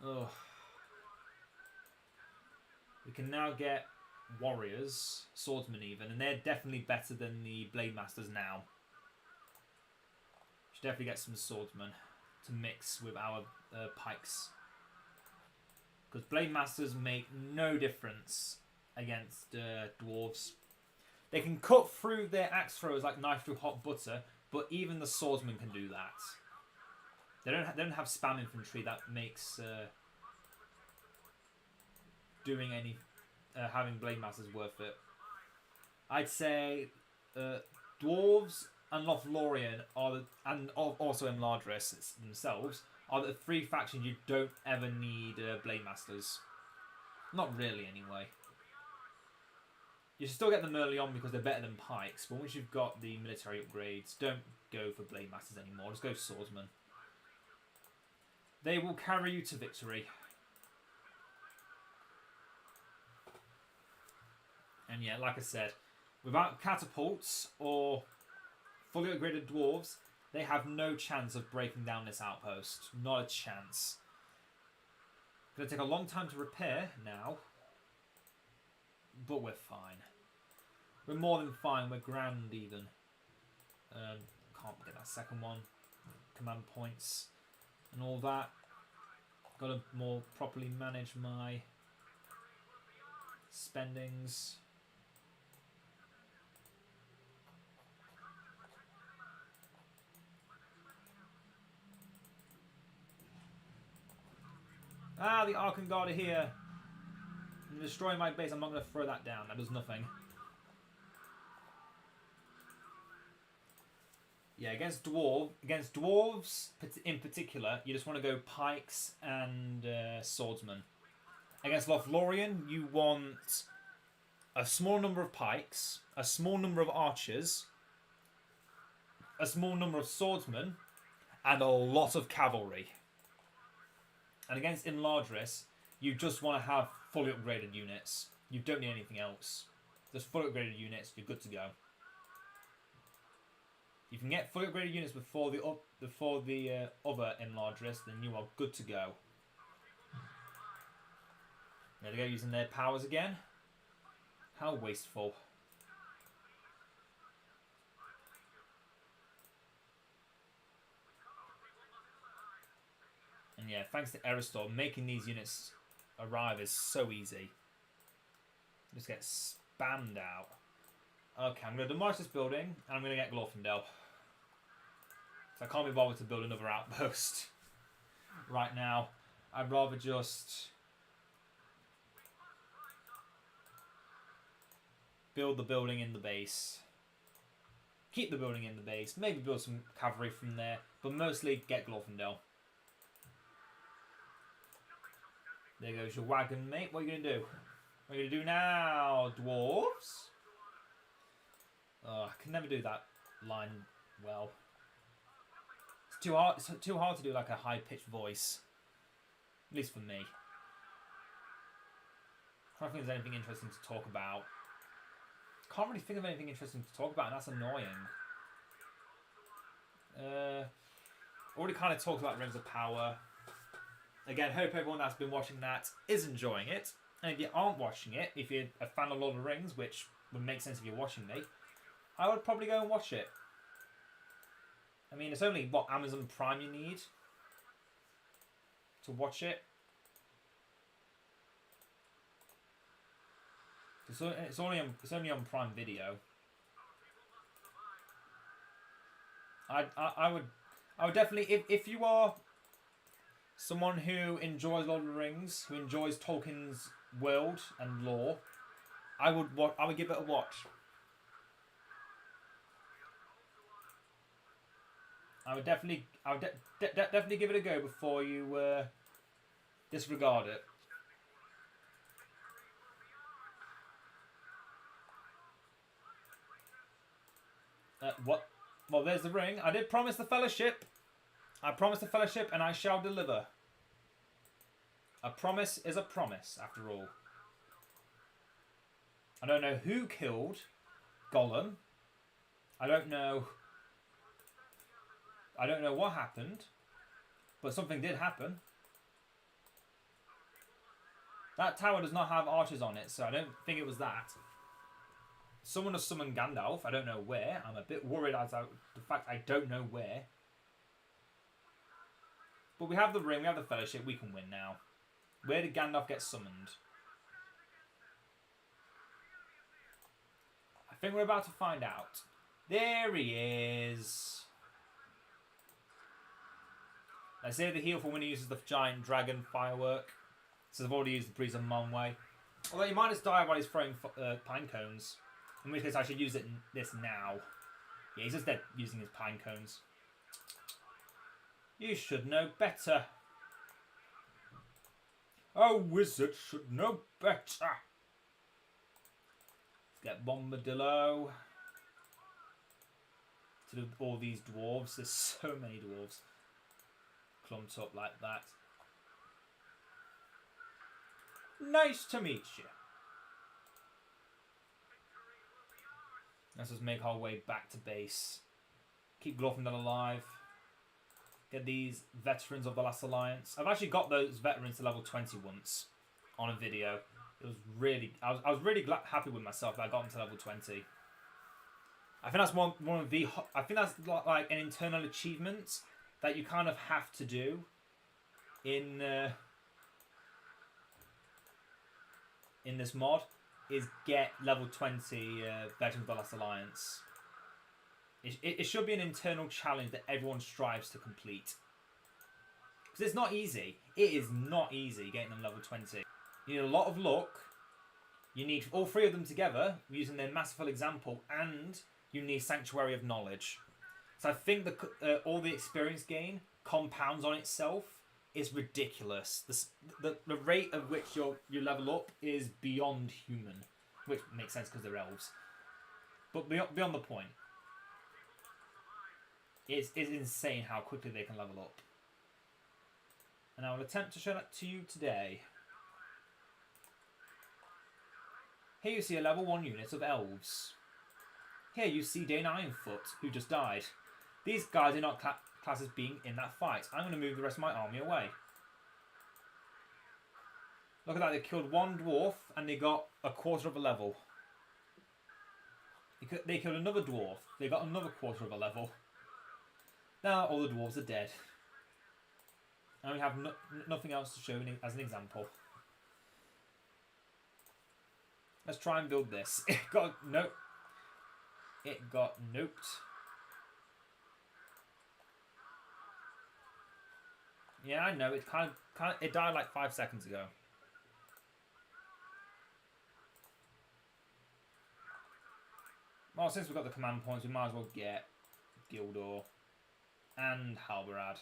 Speaker 1: Oh. We can now get warriors, swordsmen even, and they're definitely better than the Blade Masters now. Should definitely get some swordsmen to mix with our pikes. Because Blade Masters make no difference against dwarves. They can cut through their axe throwers like knife through hot butter, but even the swordsmen can do that. They don't have spam infantry that makes doing any having Blade Masters worth it. I'd say dwarves and Lothlorien and also Imladris themselves are the 3 factions you don't ever need Blade Masters. Not really, anyway. You should still get them early on because they're better than pikes, but once you've got the military upgrades, don't go for Blade Masters anymore. Just go swordsmen. They will carry you to victory. And yeah, like I said, without catapults or fully upgraded dwarves, they have no chance of breaking down this outpost. Not a chance. It's going to take a long time to repair now. But we're fine. We're more than fine. We're grand even. Can't get that second one. Command points and all that. Got to more properly manage my spendings. Ah, the Archon Guard are here. I'm destroying my base. I'm not going to throw that down. That does nothing. Yeah, against dwarves in particular, you just want to go pikes and swordsmen. Against Lothlorien, you want a small number of pikes, a small number of archers, a small number of swordsmen, and a lot of cavalry. And against Enlargris, you just want to have fully upgraded units. You don't need anything else. Just fully upgraded units, you're good to go. You can get fully upgraded units before the other Enlargris, then you are good to go. There they go, using their powers again. How wasteful. And yeah, thanks to Eristor, making these units arrive is so easy. Just get spammed out. Okay, I'm going to demolish this building, and I'm going to get Glorfindel. So I can't be bothered to build another outpost right now. I'd rather just build the building in the base. Keep the building in the base. Maybe build some cavalry from there. But mostly get Glorfindel. There goes your wagon, mate. What are you going to do? What are you going to do now, dwarves? Oh, I can never do that line well. It's too hard. It's too hard to do like a high-pitched voice. At least for me. I can't think there's anything interesting to talk about. Can't really think of anything interesting to talk about, and that's annoying. Already kind of talked about Rings of Power. Again, hope everyone that's been watching that is enjoying it. And if you aren't watching it, if you're a fan of Lord of the Rings, which would make sense if you're watching me, I would probably go and watch it. I mean, it's only, what, Amazon Prime you need to watch it? It's only on Prime Video. I would definitely, if you are someone who enjoys Lord of the Rings, who enjoys Tolkien's world and lore, I would give it a watch. I would definitely give it a go before you disregard it. What? Well, there's the ring. I did promise the fellowship. I promised the fellowship, and I shall deliver. A promise is a promise, after all. I don't know who killed Gollum. I don't know what happened, but something did happen. That tower does not have archers on it, so I don't think it was that. Someone has summoned Gandalf. I don't know where. I'm a bit worried as to the fact I don't know where. But we have the ring, we have the fellowship, we can win now. Where did Gandalf get summoned? I think we're about to find out. There he is. Let's say the heal for when he uses the giant dragon firework. So I've already used the Breeze of Monway. Although he might just die while he's throwing pine cones. In which case I should use this now. Yeah, he's just dead using his pine cones. You should know better. A wizard should know better. Let's get Bombadillo. To do all these dwarves. There's so many dwarves clumped up like that. Nice to meet you. Let's just make our way back to base. Keep Glorfindel alive. Get these veterans of the Last Alliance. I've actually got those veterans to level 20 once on a video. It was really, I was really happy with myself that I got them to level 20. I think that's one of the, I think that's like an internal achievement that you kind of have to do in this mod, is get level 20 veterans of the Last Alliance. It should be an internal challenge that everyone strives to complete. Because it's not easy. It is not easy getting them level 20. You need a lot of luck. You need all three of them together, using their masterful example, and you need Sanctuary of Knowledge. So I think all the experience gain compounds on itself is ridiculous. The rate at which you level up is beyond human, which makes sense because they're elves. But beyond the point, it's insane how quickly they can level up. And I will attempt to show that to you today. Here you see a level 1 unit of elves. Here you see Edain Ironfoot, who just died. These guys are not classed as being in that fight. I'm going to move the rest of my army away. Look at that, they killed one dwarf and they got a quarter of a level. They killed another dwarf, they got another quarter of a level. Now all the dwarves are dead. And we have nothing else to show as an example. Let's try and build this. It got nope. It got noped. Yeah, I know. It it died like 5 seconds ago. Well, since we've got the command points, we might as well get Gildor and Halberad.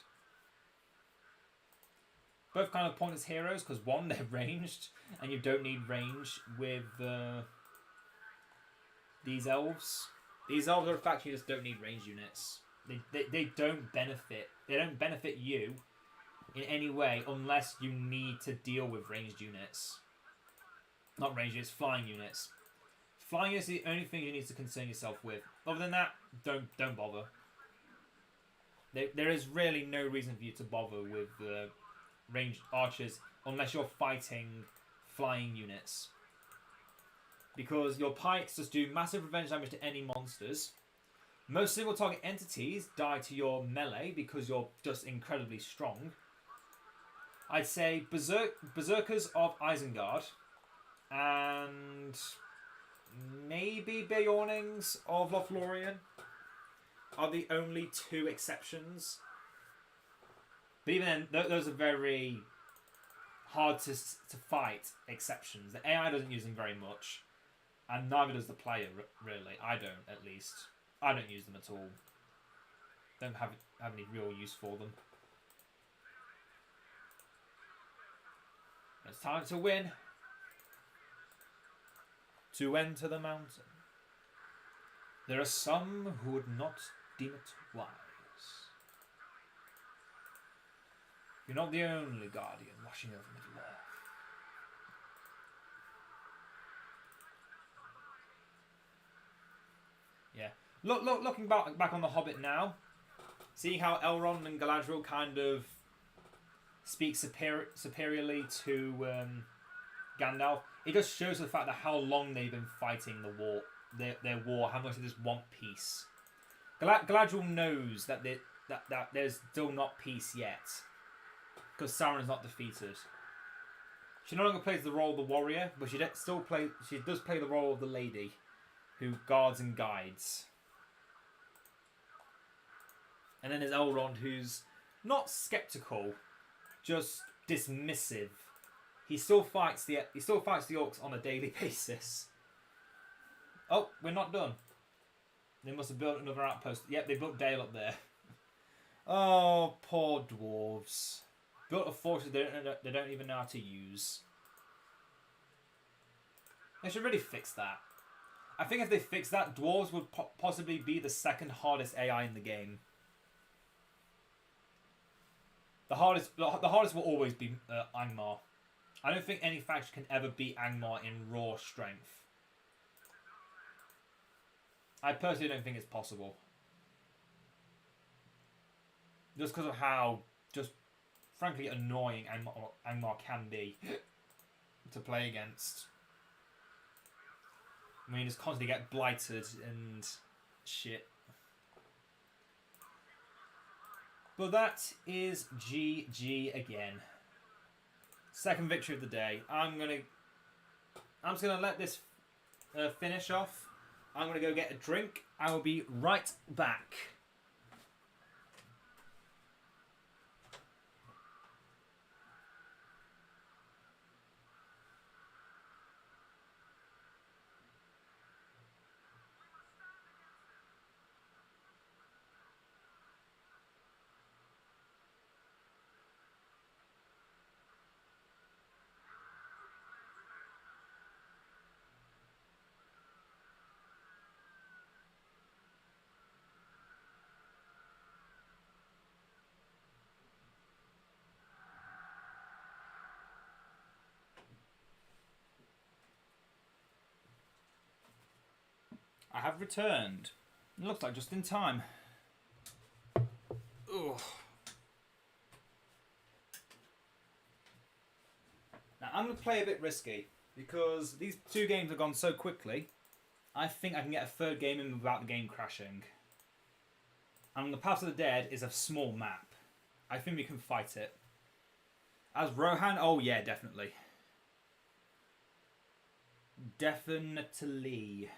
Speaker 1: Both kind of pointless heroes because one, they're ranged, and you don't need range with these elves. These elves are a fact you just don't need range units. They don't benefit. They don't benefit you in any way unless you need to deal with ranged units. Not ranged units, flying units. Flying is the only thing you need to concern yourself with. Other than that, don't bother. There is really no reason for you to bother with ranged archers unless you're fighting flying units. Because your pikes just do massive revenge damage to any monsters. Most single target entities die to your melee because you're just incredibly strong. I'd say Berserkers of Isengard and maybe Beornings of Lothlorien are the only two exceptions. But even then, those are very hard to fight exceptions. The AI doesn't use them very much, and neither does the player, really. I don't, at least. I don't use them at all. Don't have any real use for them. It's time to win. To enter the mountain. There are some who would not deem it wise. You're not the only guardian watching over Middle Earth. Yeah. Looking back on The Hobbit now, seeing how Elrond and Galadriel kind of speak superiorly to Gandalf, it just shows the fact that how long they've been fighting the war, their war, how much they just want peace. Galadriel knows that there's still not peace yet. Because Sauron's not defeated. She no longer plays the role of the warrior, but she does play the role of the lady who guards and guides. And then there's Elrond, who's not skeptical, just dismissive. He still fights the orcs on a daily basis. Oh, we're not done. They must have built another outpost. Yep, they built Dale up there. Oh, poor dwarves. Built a fortress they don't even know how to use. They should really fix that. I think if they fix that, dwarves would possibly be the second hardest AI in the game. The hardest will always be Angmar. I don't think any faction can ever beat Angmar in raw strength. I personally don't think it's possible. Just because of how just frankly annoying Angmar can be to play against. I mean, just constantly get blighted and shit. But that is GG again. Second victory of the day. I'm just gonna let this finish off. I'm gonna go get a drink. I will be right back. I have returned. It looks like just in time. Ugh. Now I'm going to play a bit risky because these 2 games have gone so quickly. I think I can get a 3rd game in without the game crashing. And the Path of the Dead is a small map. I think we can fight it. As Rohan, oh yeah, definitely. Definitely.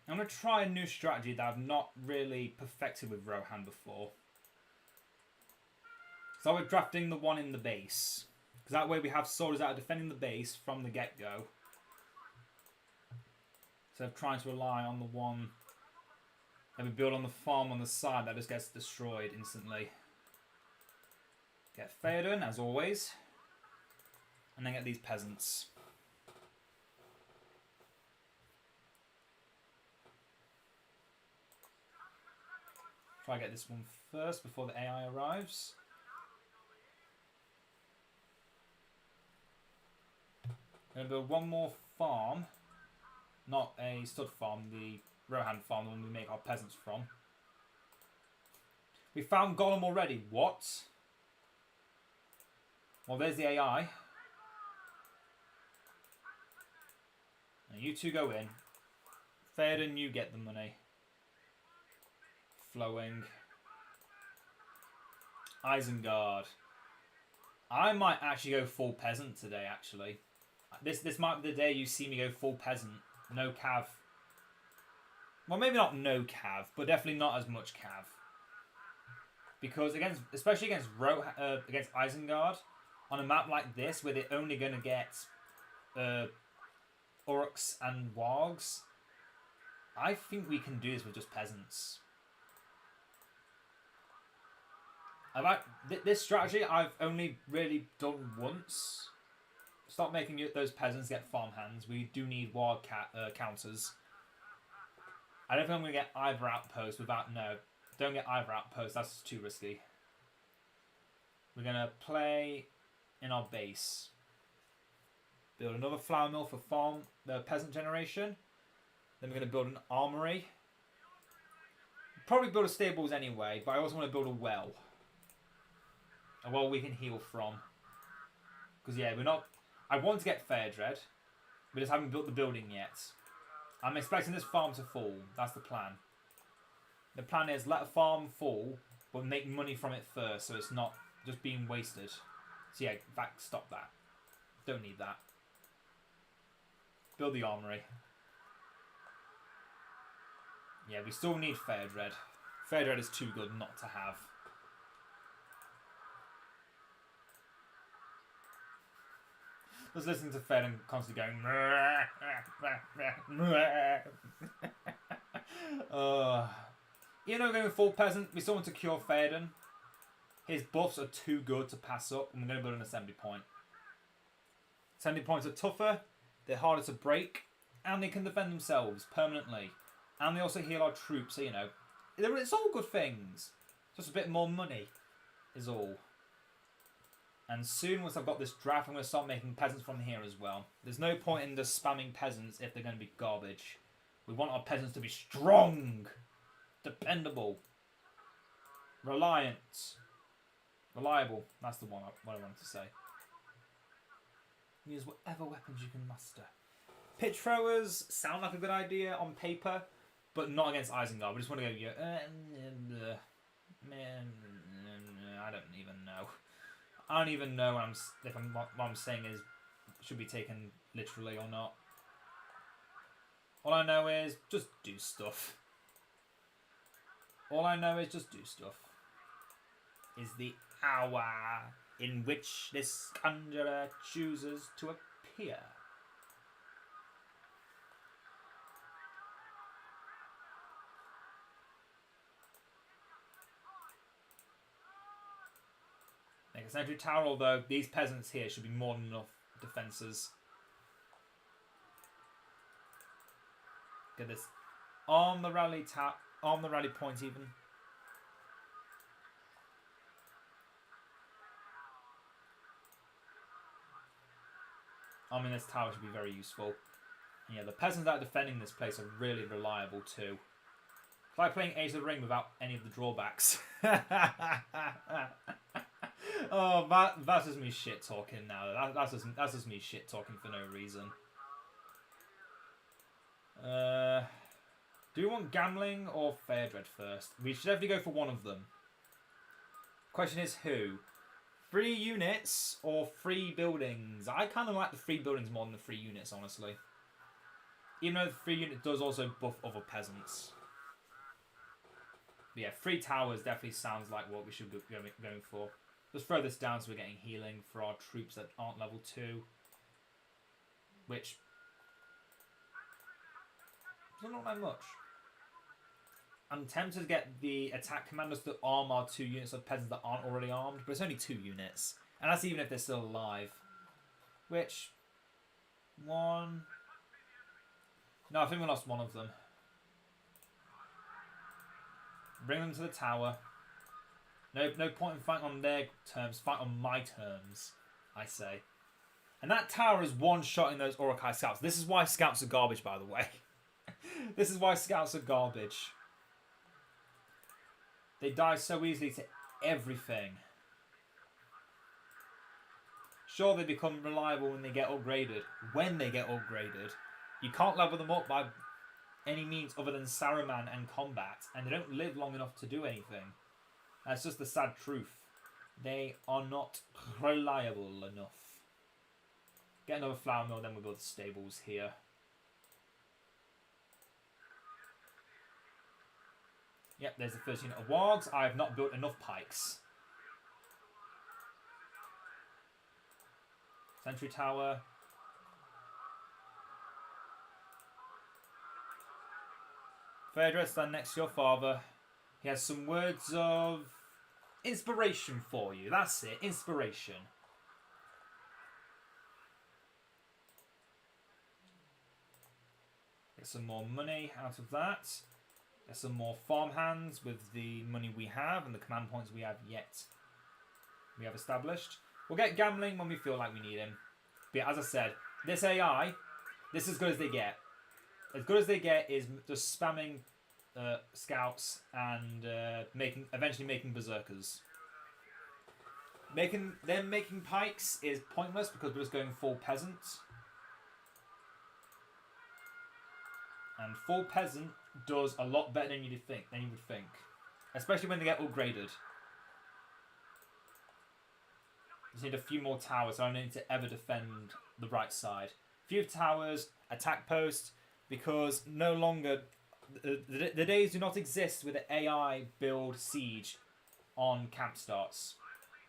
Speaker 1: I'm going to try a new strategy that I've not really perfected with Rohan before. So we're drafting the one in the base. Because that way we have soldiers that are defending the base from the get-go. Instead of trying to rely on the one that we build on the farm on the side that just gets destroyed instantly. Get Theoden, as always. And then get these peasants. Try to get this one first before the AI arrives. I'm going to build one more farm. Not a stud farm, the Rohan farm, the one we make our peasants from. We found Golem already. What? Well, there's the AI. Now you 2 go in. Theoden, you get the money. Flowing. Isengard. I might actually go full peasant today, actually. This might be the day you see me go full peasant. No cav. Well, maybe not no cav, but definitely not as much cav. Because especially against Isengard, on a map like this, where they're only going to get orcs and wargs, I think we can do this with just peasants. This strategy I've only really done once. Stop making those peasants get farmhands. We do need warg counters. I don't think I'm going to get either outpost without... No, don't get either outpost. That's too risky. We're going to play in our base. Build another flour mill for peasant generation. Then we're going to build an armory. Probably build a stables anyway, but I also want to build a well. A well we can heal from. Because yeah, we're not... I want to get Fairdred. We just haven't built the building yet. I'm expecting this farm to fall. That's the plan. The plan is let a farm fall, but make money from it first, so it's not just being wasted. So yeah, in fact, stop that. Don't need that. Build the armory. Yeah, we still need Fairdred. Fairdred is too good not to have. Just listening to Fed and constantly going. Even though we're going full peasant, we still want to cure Theoden. His buffs are too good to pass up, and we're going to build an assembly point. Assembly points are tougher, they're harder to break, and they can defend themselves permanently. And they also heal our troops, so you know, it's all good things. Just a bit more money is all. And soon, once I've got this draft, I'm going to start making peasants from here as well. There's no point in just spamming peasants if they're going to be garbage. We want our peasants to be strong, dependable, reliant, reliable. That's the one what I wanted to say. Use whatever weapons you can muster. Pitch throwers sound like a good idea on paper, but not against Isengard. We just want to go, I don't even know. I don't even know what I'm saying is should be taken literally or not. All I know is just do stuff. All I know is just do stuff. Is the hour in which this conjurer chooses to appear. Make a sentry tower, although these peasants here should be more than enough defences. Get this. Arm the rally point even. I mean, this tower should be very useful. And yeah, the peasants that are defending this place are really reliable too. It's like playing Ace of the Ring without any of the drawbacks. Oh, that's just me shit talking now. That's just me shit talking for no reason. Do you want gambling or fair dread first? We should definitely go for one of them. Question is who? 3 units or 3 buildings? I kind of like the 3 buildings more than the 3 units, honestly. Even though the 3 unit does also buff other peasants. But yeah, 3 towers definitely sounds like what we should be going for. Let's throw this down so we're getting healing for our troops that aren't level 2. Which doesn't look like much. I'm tempted to get the attack commanders to arm our 2 units of peasants that aren't already armed, but it's only 2 units. And that's even if they're still alive. Which... 1... No, I think we lost one of them. Bring them to the tower. No point in fighting on their terms. Fight on my terms, I say. And that tower is one-shotting those Orokai scouts. This is why scouts are garbage, by the way. This is why scouts are garbage. They die so easily to everything. Sure, they become reliable when they get upgraded. When they get upgraded. You can't level them up by any means other than Saruman and combat. And they don't live long enough to do anything. That's just the sad truth. They are not reliable enough. Get another flour mill, then we'll build the stables here. Yep, there's the first unit of wargs. I have not built enough pikes. Sentry tower. Phaedra, stand next to your father. He has some words of inspiration for you. That's it, inspiration. Get some more money out of that. Get some more farmhands with the money we have and the command points we have established. We'll get gambling when we feel like we need him. But yeah, as I said, this AI, this is as good as they get. As good as they get is just spamming scouts and eventually making berserkers. Making pikes is pointless because we're just going full peasants. And full peasant does a lot better than you would think. Especially when they get upgraded. Just need a few more towers, so I don't need to ever defend the right side. Few towers, attack post, because no longer... The days do not exist with the AI build siege on camp starts.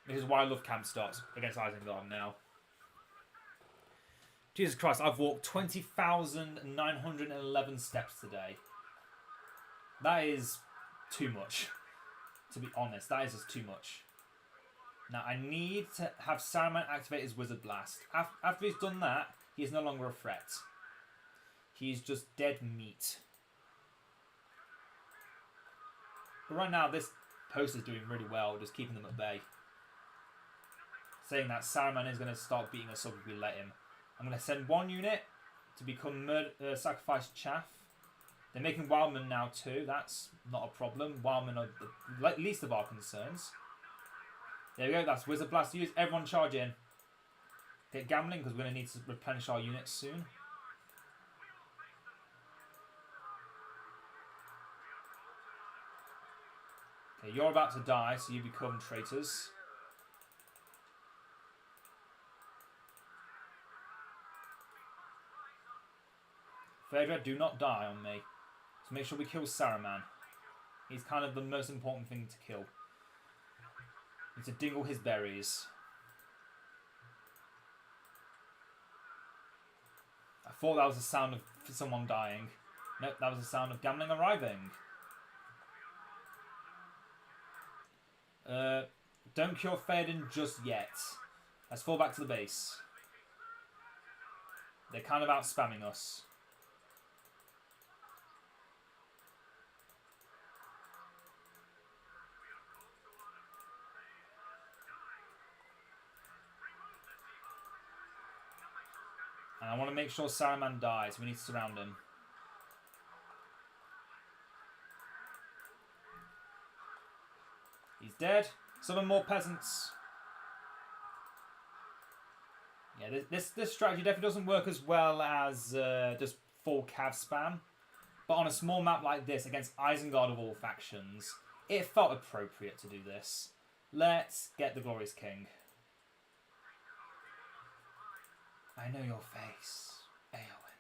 Speaker 1: This is why I love camp starts against Isengard now. Jesus Christ, I've walked 20,911 steps today. That is too much. To be honest, that is just too much. Now, I need to have Saruman activate his Wizard Blast. After he's done that, he is no longer a threat. He's just dead meat. But right now, this post is doing really well, just keeping them at bay. Saying that Saruman is going to start beating us up if we let him. I'm going to send 1 unit to become Sacrifice Chaff. They're making Wildmen now too. That's not a problem. Wildmen are the least of our concerns. There we go. That's Wizard Blast used. Everyone charge in. Get gambling because we're going to need to replenish our units soon. Okay, you're about to die, so you become traitors. Phaedra, do not die on me. So make sure we kill Saruman. He's kind of the most important thing to kill. Need to dingle his berries. I thought that was the sound of someone dying. Nope, that was the sound of gambling arriving. Don't cure Theoden just yet. Let's fall back to the base. They're kind of out spamming us. And I want to make sure Saruman dies. We need to surround him. He's dead. Summon more peasants. Yeah, this strategy definitely doesn't work as well as just full cav spam. But on a small map like this, against Isengard of all factions, it felt appropriate to do this. Let's get the Glorious King. I know your face, Eowyn.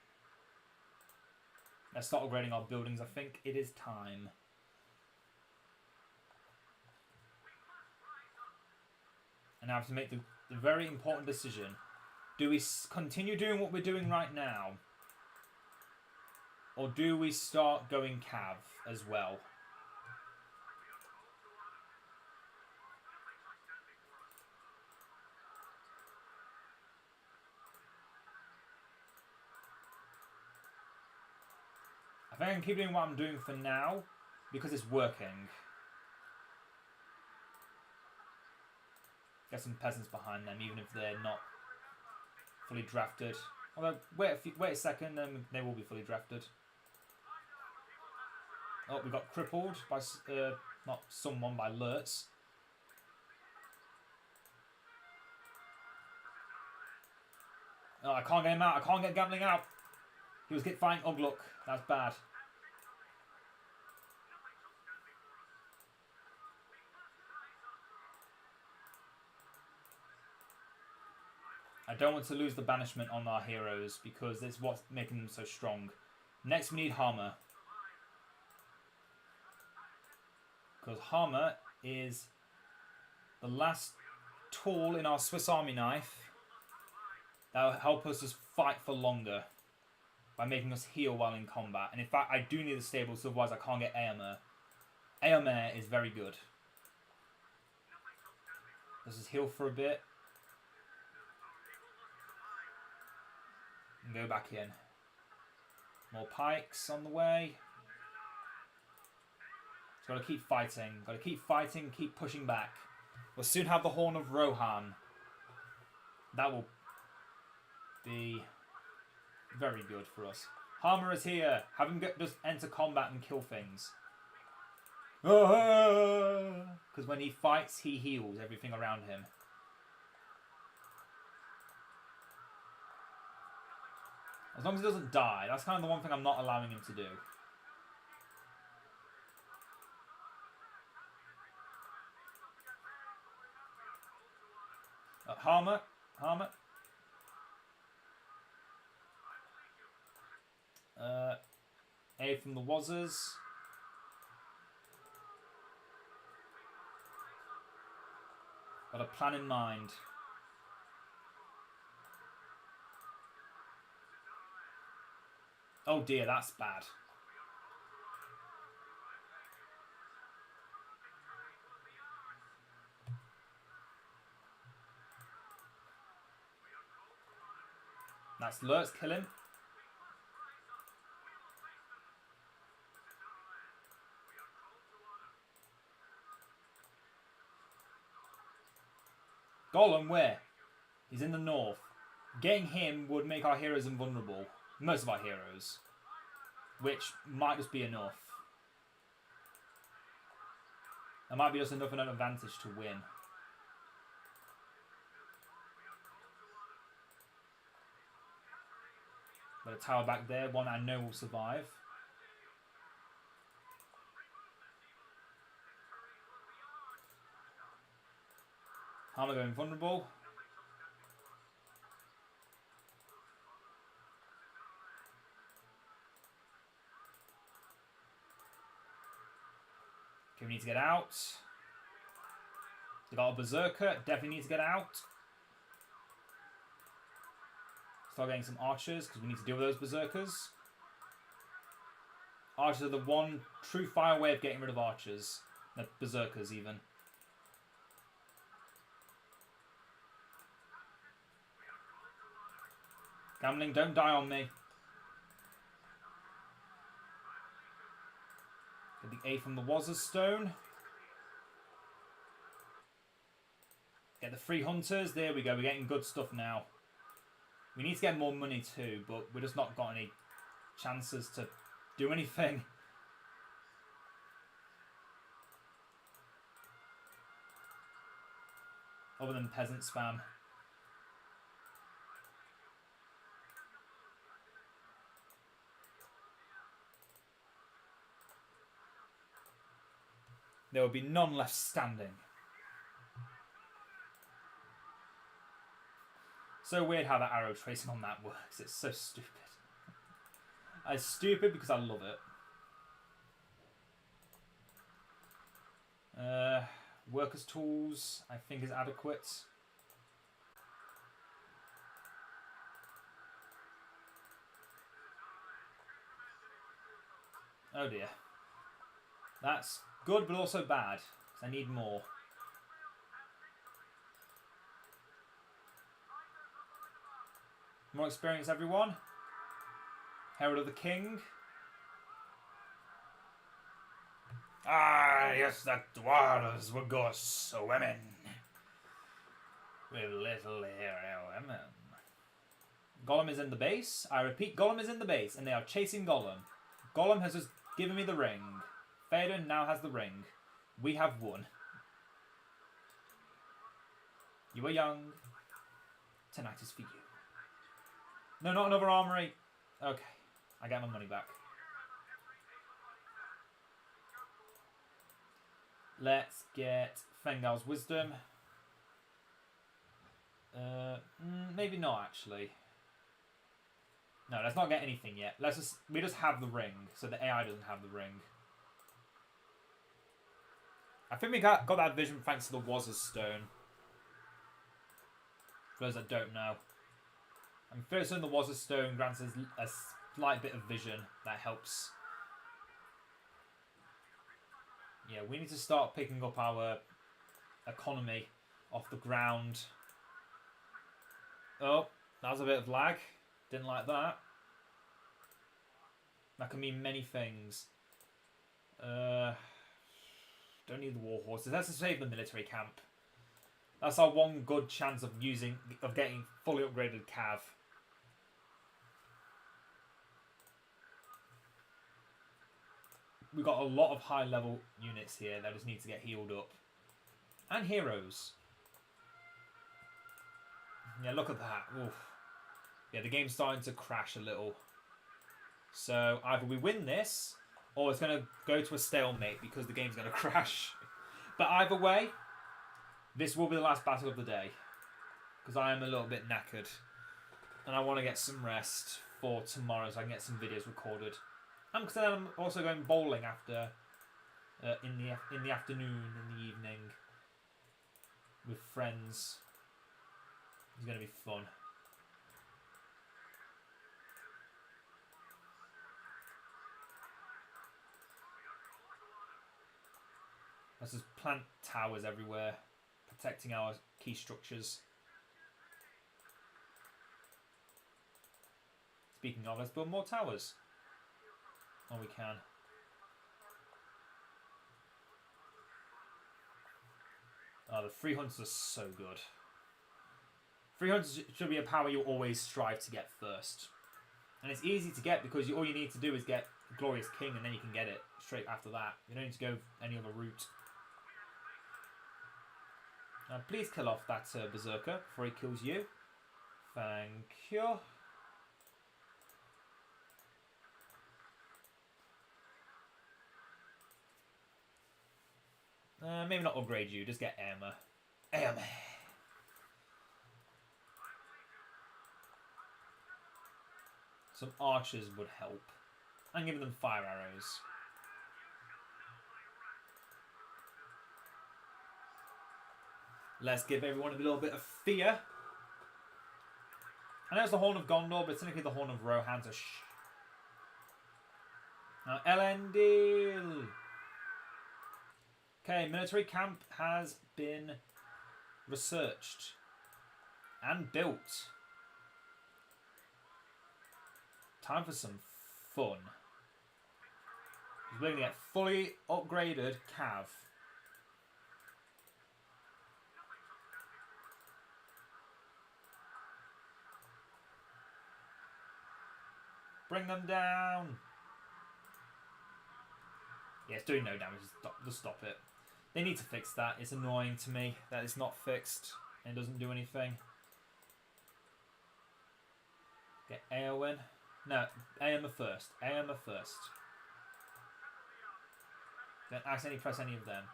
Speaker 1: Let's start upgrading our buildings. I think it is time. And I have to make the very important decision. Do we continue doing what we're doing right now? Or do we start going cav as well? I think I can keep doing what I'm doing for now because it's working. Get some peasants behind them, even if they're not fully drafted. Although, wait a second, then they will be fully drafted. Oh, we got crippled by, not someone, by Lurtz. Oh, I can't get him out. I can't get Gambling out. He was fighting Ugluk. That's bad. I don't want to lose the banishment on our heroes because it's what's making them so strong. Next, we need Harmer. Because Harmer is the last tool in our Swiss Army knife that will help us just fight for longer by making us heal while in combat. And in fact, I do need the stables, otherwise I can't get Eomer. Eomer is very good. Let's just heal for a bit. And go back in. More pikes on the way. Just got to keep fighting. Got to keep fighting, keep pushing back. We'll soon have the Horn of Rohan. That will be very good for us. Harmer is here. Have him just enter combat and kill things. Because when he fights, he heals everything around him. As long as he doesn't die. That's kind of the one thing I'm not allowing him to do. Harmer. A from the Wazzers. Got a plan in mind. Oh dear, that's bad. That's Lurtz, kill him. Gollum, where? He's in the north. Getting him would make our heroes invulnerable. Most of our heroes. Which might just be enough. That might be just enough of an advantage to win. Got a tower back there, one I know will survive. Harmer going vulnerable. Okay, we need to get out. We got a Berserker, definitely need to get out. Start getting some archers, because we need to deal with those Berserkers. Archers are the one true fire way of getting rid of archers. Berserkers, even. Gambling, don't die on me. Get the A from the Wazzers Stone. Get the 3 hunters. There we go. We're getting good stuff now. We need to get more money too, but we've just not got any chances to do anything. Other than peasant spam. There will be none left standing. So weird how that arrow tracing on that works. It's so stupid. It's stupid because I love it. Workers' tools, I think, is adequate. Oh dear. That's good, but also bad, because I need more. More experience, everyone. Herald of the King. Ah, yes, the dwarves will go swimming with little hairy women. Gollum is in the base. I repeat, Gollum is in the base, and they are chasing Gollum. Gollum has just given me the ring. Theoden now has the ring. We have won. You are young. Tonight is for you. No, not another armory. Okay, I get my money back. Let's get Fengal's Wisdom. Maybe not, actually. No, let's not get anything yet. We just have the ring, so the AI doesn't have the ring. I think we got that vision thanks to the Waz's Stone. For those that don't know. I'm fairly certain the Waz's Stone grants us a slight bit of vision that helps. Yeah, we need to start picking up our economy off the ground. Oh, that was a bit of lag. Didn't like that. That can mean many things. Don't need the war horses. Let's just save the military camp. That's our one good chance of getting fully upgraded cav. We've got a lot of high level units here that just need to get healed up. And heroes. Yeah, look at that. Oof. Yeah, the game's starting to crash a little. So either we win this, or it's going to go to a stalemate because the game's going to crash. But either way, this will be the last battle of the day. Because I am a little bit knackered. And I want to get some rest for tomorrow so I can get some videos recorded. And because I'm also going bowling after, in the afternoon, in the evening, with friends. It's going to be fun. Let's just plant towers everywhere, protecting our key structures. Speaking of, let's build more towers. Oh, we can. Oh, the 3 hunters are so good. 3 hunters should be a power you always strive to get first. And it's easy to get because all you need to do is get Glorious King and then you can get it straight after that. You don't need to go any other route. Please kill off that Berserker before he kills you. Thank you. Maybe not upgrade you, just get armor. Armor. Some archers would help. And give them fire arrows. Let's give everyone a little bit of fear. I know it's the Horn of Gondor, but it's technically the Horn of Rohan. So now, Elendil. Okay, military camp has been researched and built. Time for some fun. We're going to get fully upgraded cav. Bring them down. Yeah, it's doing no damage. Just stop it. They need to fix that. It's annoying to me that it's not fixed and doesn't do anything. Get Eowyn. No, Aomer first. Aomer first. Don't accidentally press any of them.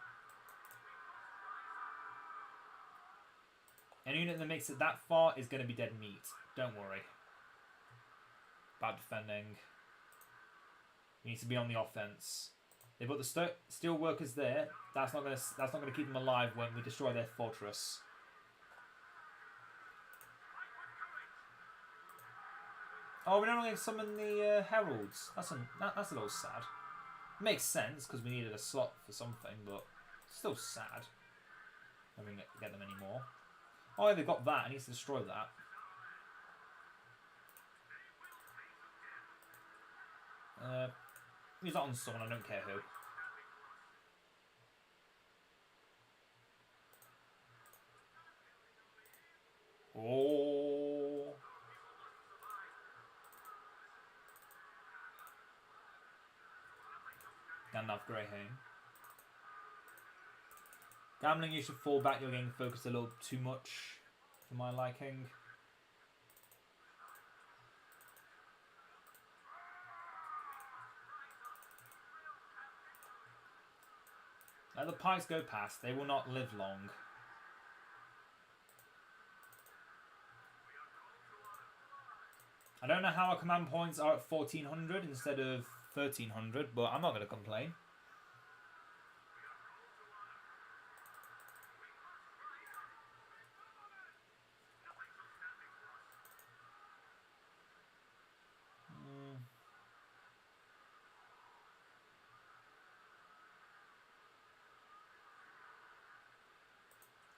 Speaker 1: Any unit that makes it that far is going to be dead meat. Don't worry. Bad defending. We need to be on the offense. They put the steel workers there. That's not gonna keep them alive when we destroy their fortress. Oh, we're not going to summon the heralds. That's a little sad. Makes sense because we needed a slot for something, but still sad. I don't get them anymore. Oh, yeah, they've got that. I need to destroy that. He's not on someone, I don't care who. Oh. Gandalf Greyhound. Gambling, you should fall back. You're getting focused a little too much for my liking. Let the pikes go past. They will not live long. I don't know how our command points are at 1400 instead of 1300, but I'm not going to complain.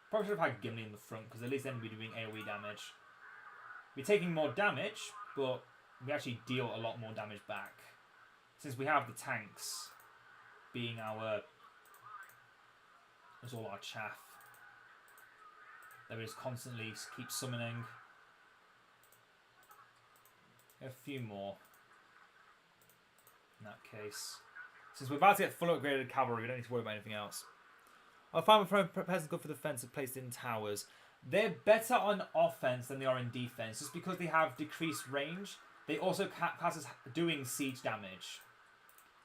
Speaker 1: Probably should have had Gimli in the front, because at least then we'd be doing AoE damage. We're taking more damage, but we actually deal a lot more damage back. Since we have the tanks being our... It's all our chaff. That we just constantly keep summoning. A few more. In that case. Since we're about to get full upgraded cavalry, we don't need to worry about anything else. Our farmer prepares good for defense and placed in towers. They're better on offense than they are in defense, just because they have decreased range. They also pass as doing siege damage,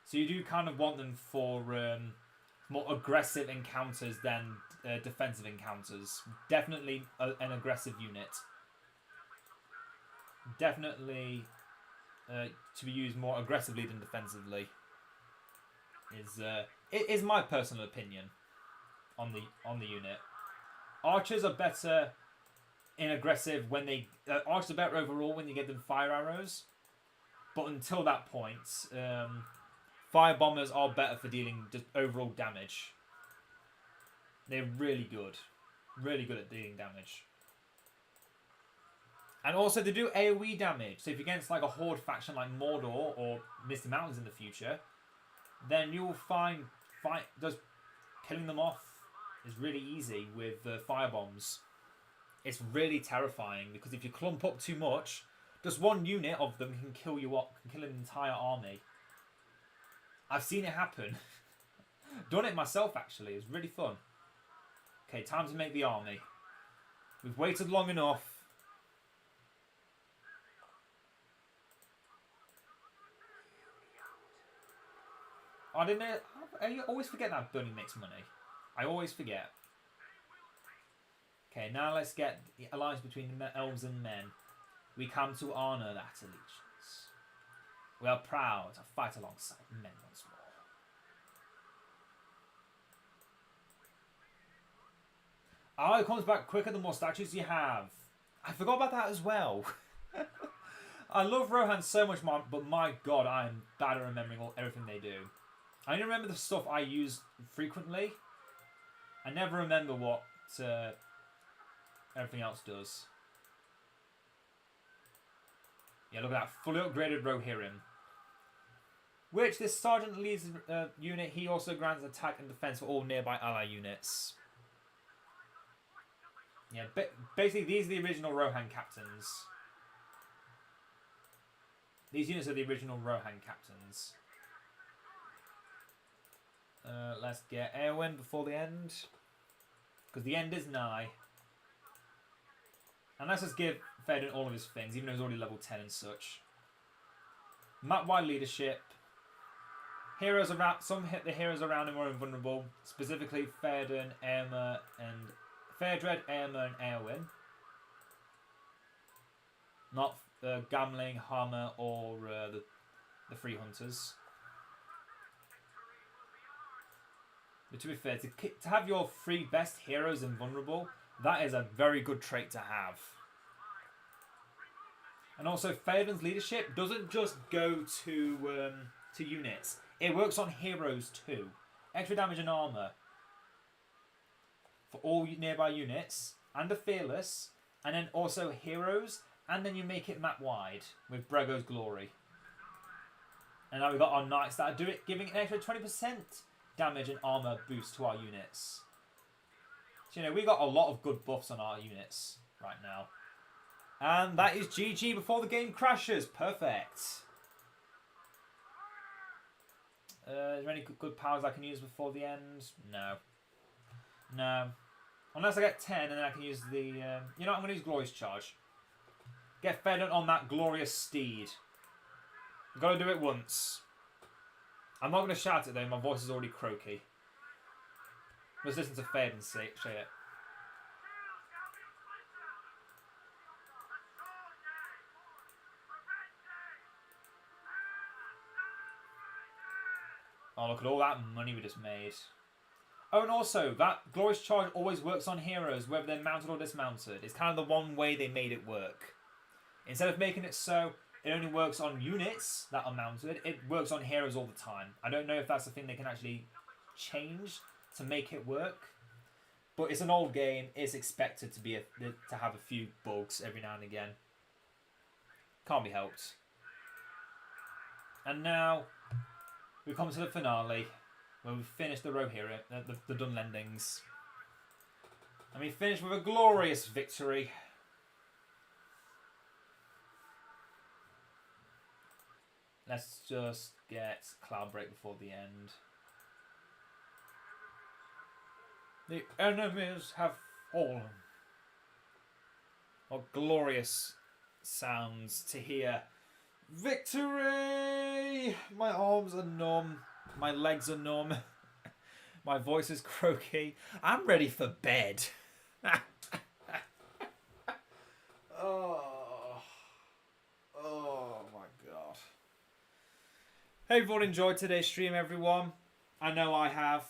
Speaker 1: so you do kind of want them for more aggressive encounters than defensive encounters. Definitely an aggressive unit. Definitely to be used more aggressively than defensively. It is my personal opinion on the unit. Archers are better in aggressive when they... archers are better overall when you get them fire arrows. But until that point, fire bombers are better for dealing just overall damage. They're really good. Really good at dealing damage. And also they do AoE damage. So if you're against like a horde faction like Mordor or Misty Mountains in the future, then you'll find just killing them off is really easy with fire bombs. It's really terrifying because if you clump up too much, just one unit of them can kill you up, can kill an entire army. I've seen it happen. Done it myself actually. It's really fun. Okay, time to make the army. We've waited long enough. I didn't know. I always forget that burning makes money. I always forget. Okay, now let's get the alliance between the elves and men. We come to honour that allegiance. We are proud to fight alongside men once more. Oh, it comes back quicker the more statues you have. I forgot about that as well. I love Rohan so much more, but my god, I am bad at remembering everything they do. I only remember the stuff I use frequently. I never remember what everything else does. Yeah, look at that. Fully upgraded Rohirrim. Which this Sergeant leads unit, he also grants attack and defense for all nearby ally units. Yeah, basically these are the original Rohan captains. These units are the original Rohan captains. Let's get Eowyn before the end. Because the end is nigh. And let's just give Theoden all of his things, even though he's already level 10 and such. Map-wide leadership. Heroes around, the heroes around him are invulnerable. Specifically Theoden, Éomer, and Fërdred, Éomer, and Éowyn. Not Gamling, Hammer, or the Free Hunters. But to be fair, to have your 3 best heroes invulnerable, that is a very good trait to have. And also, Theoden's leadership doesn't just go to units. It works on heroes too. Extra damage and armor for all nearby units, and the Fearless, and then also heroes, and then you make it map wide with Brego's Glory. And now we've got our knights that do it, giving an extra 20% damage and armor boost to our units. So, you know, we got a lot of good buffs on our units right now. And that is GG before the game crashes. Perfect. Is there any good powers I can use before the end? No. No. Unless I get 10 and then I can use the... you know what? I'm going to use Glorious Charge. Get Theoden on that glorious steed. I've got to do it once. I'm not going to shout it though. My voice is already croaky. Let's listen to Theoden say it. Oh, look at all that money we just made. Oh, and also, that Glorious Charge always works on heroes, whether they're mounted or dismounted. It's kind of the one way they made it work. Instead of making it so it only works on units that are mounted, it works on heroes all the time. I don't know if that's the thing they can actually change to make it work. But it's an old game. It's expected to be to have a few bugs every now and again. Can't be helped. And now we come to the finale, where we finish the Rohirrim, the Dunlendings. And we finish with a glorious victory. Let's just get Cloudbreak before the end. The enemies have fallen. What glorious sounds to hear. Victory! My arms are numb. My legs are numb. My voice is croaky. I'm ready for bed. Oh my god. Hope you've all enjoyed today's stream, everyone. I know I have.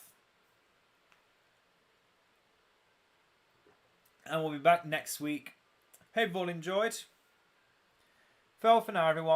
Speaker 1: And we'll be back next week. Hope you've all enjoyed. Farewell for now, everyone.